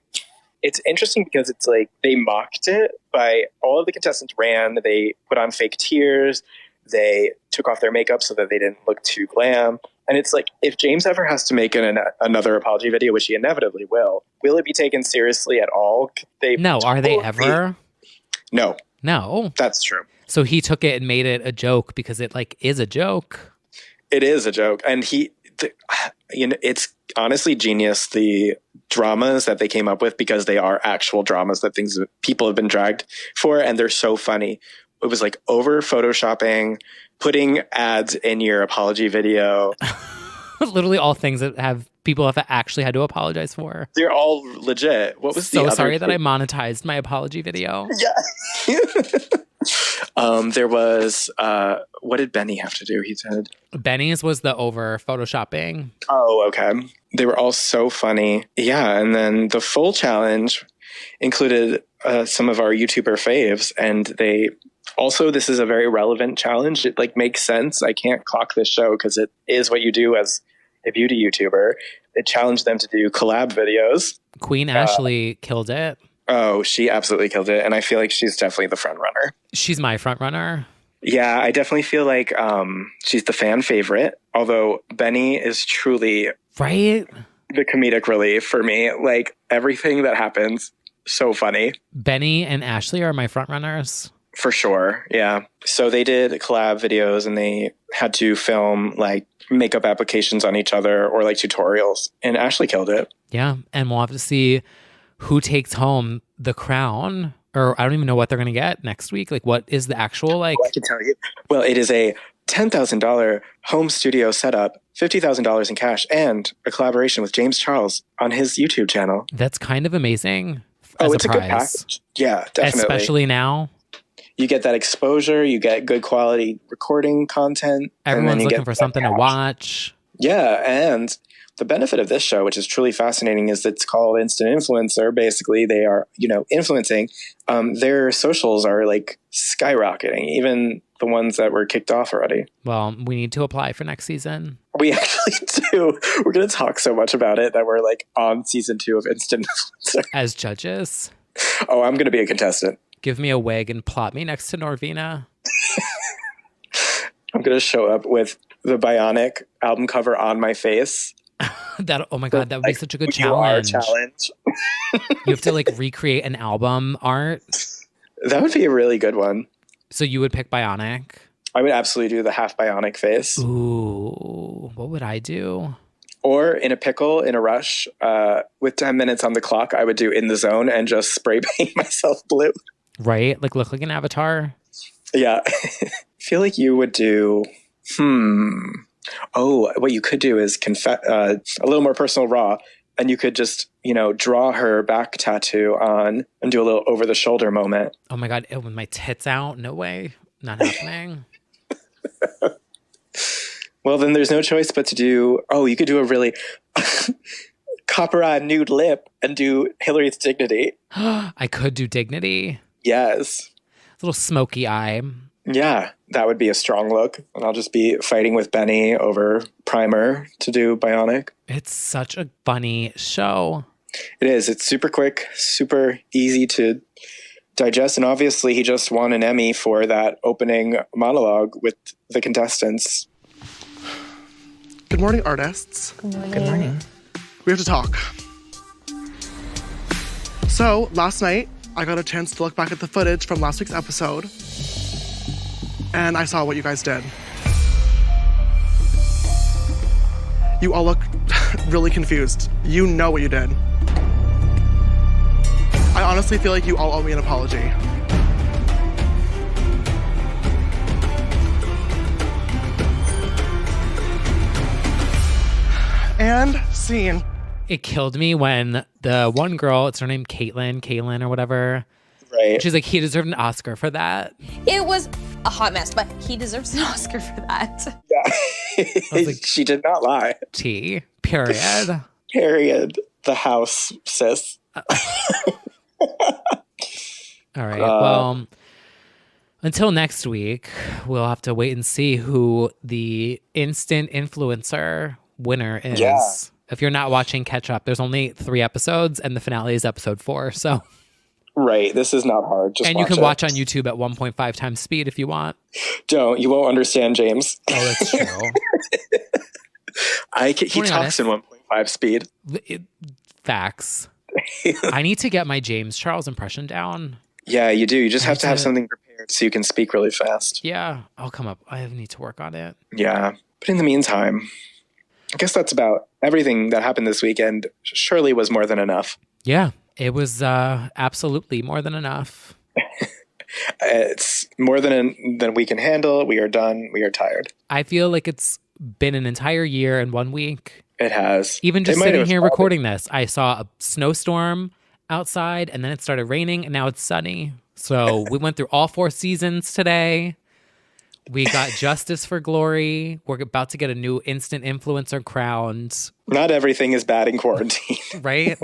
It's interesting because it's like they mocked it by all of the contestants ran. They put on fake tears. They took off their makeup so that they didn't look too glam. And it's like, if James ever has to make another apology video, which he inevitably will it be taken seriously at all? Are they ever? No. No. That's true. So he took it and made it a joke because it like is a joke. It is a joke. And it's honestly genius, the dramas that they came up with, because they are actual dramas that people have been dragged for, and they're so funny. It was like over photoshopping, putting ads in your apology video. Literally all things that people have actually had to apologize for. They're all legit. What was so sorry that I monetized my apology video. Yeah. There was what did Benny have to do? He said Benny's was the over photoshopping. Oh, okay. They were all so funny. Yeah, and then the full challenge included some of our YouTuber faves, and this is a very relevant challenge. It like makes sense. I can't clock this show because it is what you do as a beauty YouTuber. They challenged them to do collab videos. Queen Ashley killed it. Oh, she absolutely killed it. And I feel like she's definitely the front runner. She's my front runner. Yeah, I definitely feel like she's the fan favorite. Although Benny is truly the comedic relief for me. Like everything that happens, so funny. Benny and Ashley are my front runners. For sure. Yeah. So they did collab videos and they had to film like makeup applications on each other or like tutorials. And Ashley killed it. Yeah. And we'll have to see who takes home the crown. Or I don't even know what they're going to get next week. Like, what is the actual like? Oh, I can tell you. Well, it is a $10,000 home studio setup, $50,000 in cash, and a collaboration with James Charles on his YouTube channel. That's kind of amazing. It's a good package. Yeah, definitely. Especially now. You get that exposure. You get good quality recording content. Everyone's looking for something to watch. Yeah, and the benefit of this show, which is truly fascinating, is it's called Instant Influencer. Basically, they are, influencing. Their socials are like skyrocketing, even the ones that were kicked off already. Well, we need to apply for next season. We actually do. We're going to talk so much about it that we're like on season 2 of Instant Influencer. As judges? Oh, I'm going to be a contestant. Give me a wig and plot me next to Norvina. I'm going to show up with the Bionic album cover on my face. Oh my God, that would be such a good challenge. You have to like recreate an album art. That would be a really good one. So you would pick Bionic? I would absolutely do the half Bionic face. Ooh, what would I do? Or in a pickle, in a rush, with 10 minutes on the clock, I would do In the Zone and just spray paint myself blue. Right? Like look like an avatar? Yeah. I feel like you would do, Oh, what you could do is a little more personal raw, and you could just, draw her back tattoo on and do a little over the shoulder moment. Oh my God, with my tits out? No way. Not happening. Well, then there's no choice but to do, you could do a really copper-eyed nude lip and do Hillary's Dignity. I could do Dignity. Yes. A little smoky eye. Yeah, that would be a strong look. And I'll just be fighting with Benny over primer to do Bionic. It's such a funny show. It is. It's super quick, super easy to digest. And obviously, he just won an Emmy for that opening monologue with the contestants. Good morning, artists. Good morning. Good morning. We have to talk. So, last night, I got a chance to look back at the footage from last week's episode. And I saw what you guys did. You all look really confused. You know what you did. I honestly feel like you all owe me an apology. And scene. It killed me when the one girl, it's her name Caitlin or whatever. Right. She's like, he deserved an Oscar for that. It was a hot mess, but he deserves an Oscar for that. Yeah. Like, she did not lie. T. Period. Period. The house, sis. All right. Well, until next week, we'll have to wait and see who the instant influencer winner is. Yeah. If you're not watching, catch up. There's only 3 episodes, and the finale is episode 4. So, right, this is not hard. Just and you can watch on YouTube at 1.5 times speed if you want. Don't. You won't understand James. Oh, that's true. He talks in 1.5 speed. Facts. I need to get my James Charles impression down. Yeah, you do. You just have to have something prepared so you can speak really fast. Yeah, I'll come up. I need to work on it. Yeah. But in the meantime, I guess that's about everything that happened this weekend. Surely was more than enough. Yeah, it was absolutely more than enough. It's more than we can handle. We are done. We are tired. I feel like it's been an entire year and 1 week. It has. Even just sitting here recording this, I saw a snowstorm outside, and then it started raining, and now it's sunny. So we went through all 4 seasons today. We got Justice for Glory. We're about to get a new instant influencer crowned. Not everything is bad in quarantine. Right?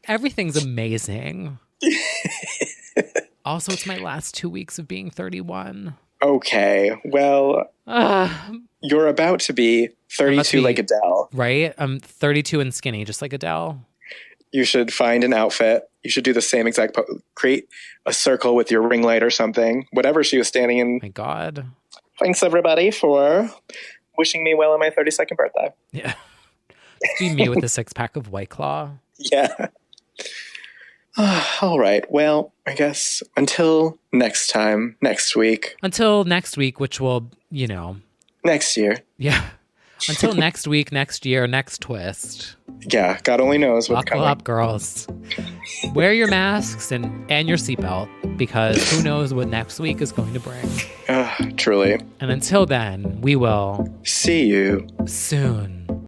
Everything's amazing. Also, it's my last 2 weeks of being 31. Okay. Well, you're about to be 32 like Adele. Right? I'm 32 and skinny, just like Adele. You should find an outfit. You should do the same exact create a circle with your ring light or something. Whatever she was standing in. My God. Thanks, everybody, for wishing me well on my 32nd birthday. Yeah. Be me with a 6-pack of White Claw. Yeah. All right. Well, I guess until next time, next week. Until next week, which will, next year. Yeah. Until next week, next year, next twist. Yeah. God only knows what's coming. Buckle up, girls. Wear your masks and your seatbelt, because who knows what next week is going to bring. Truly. And until then, we will see you soon.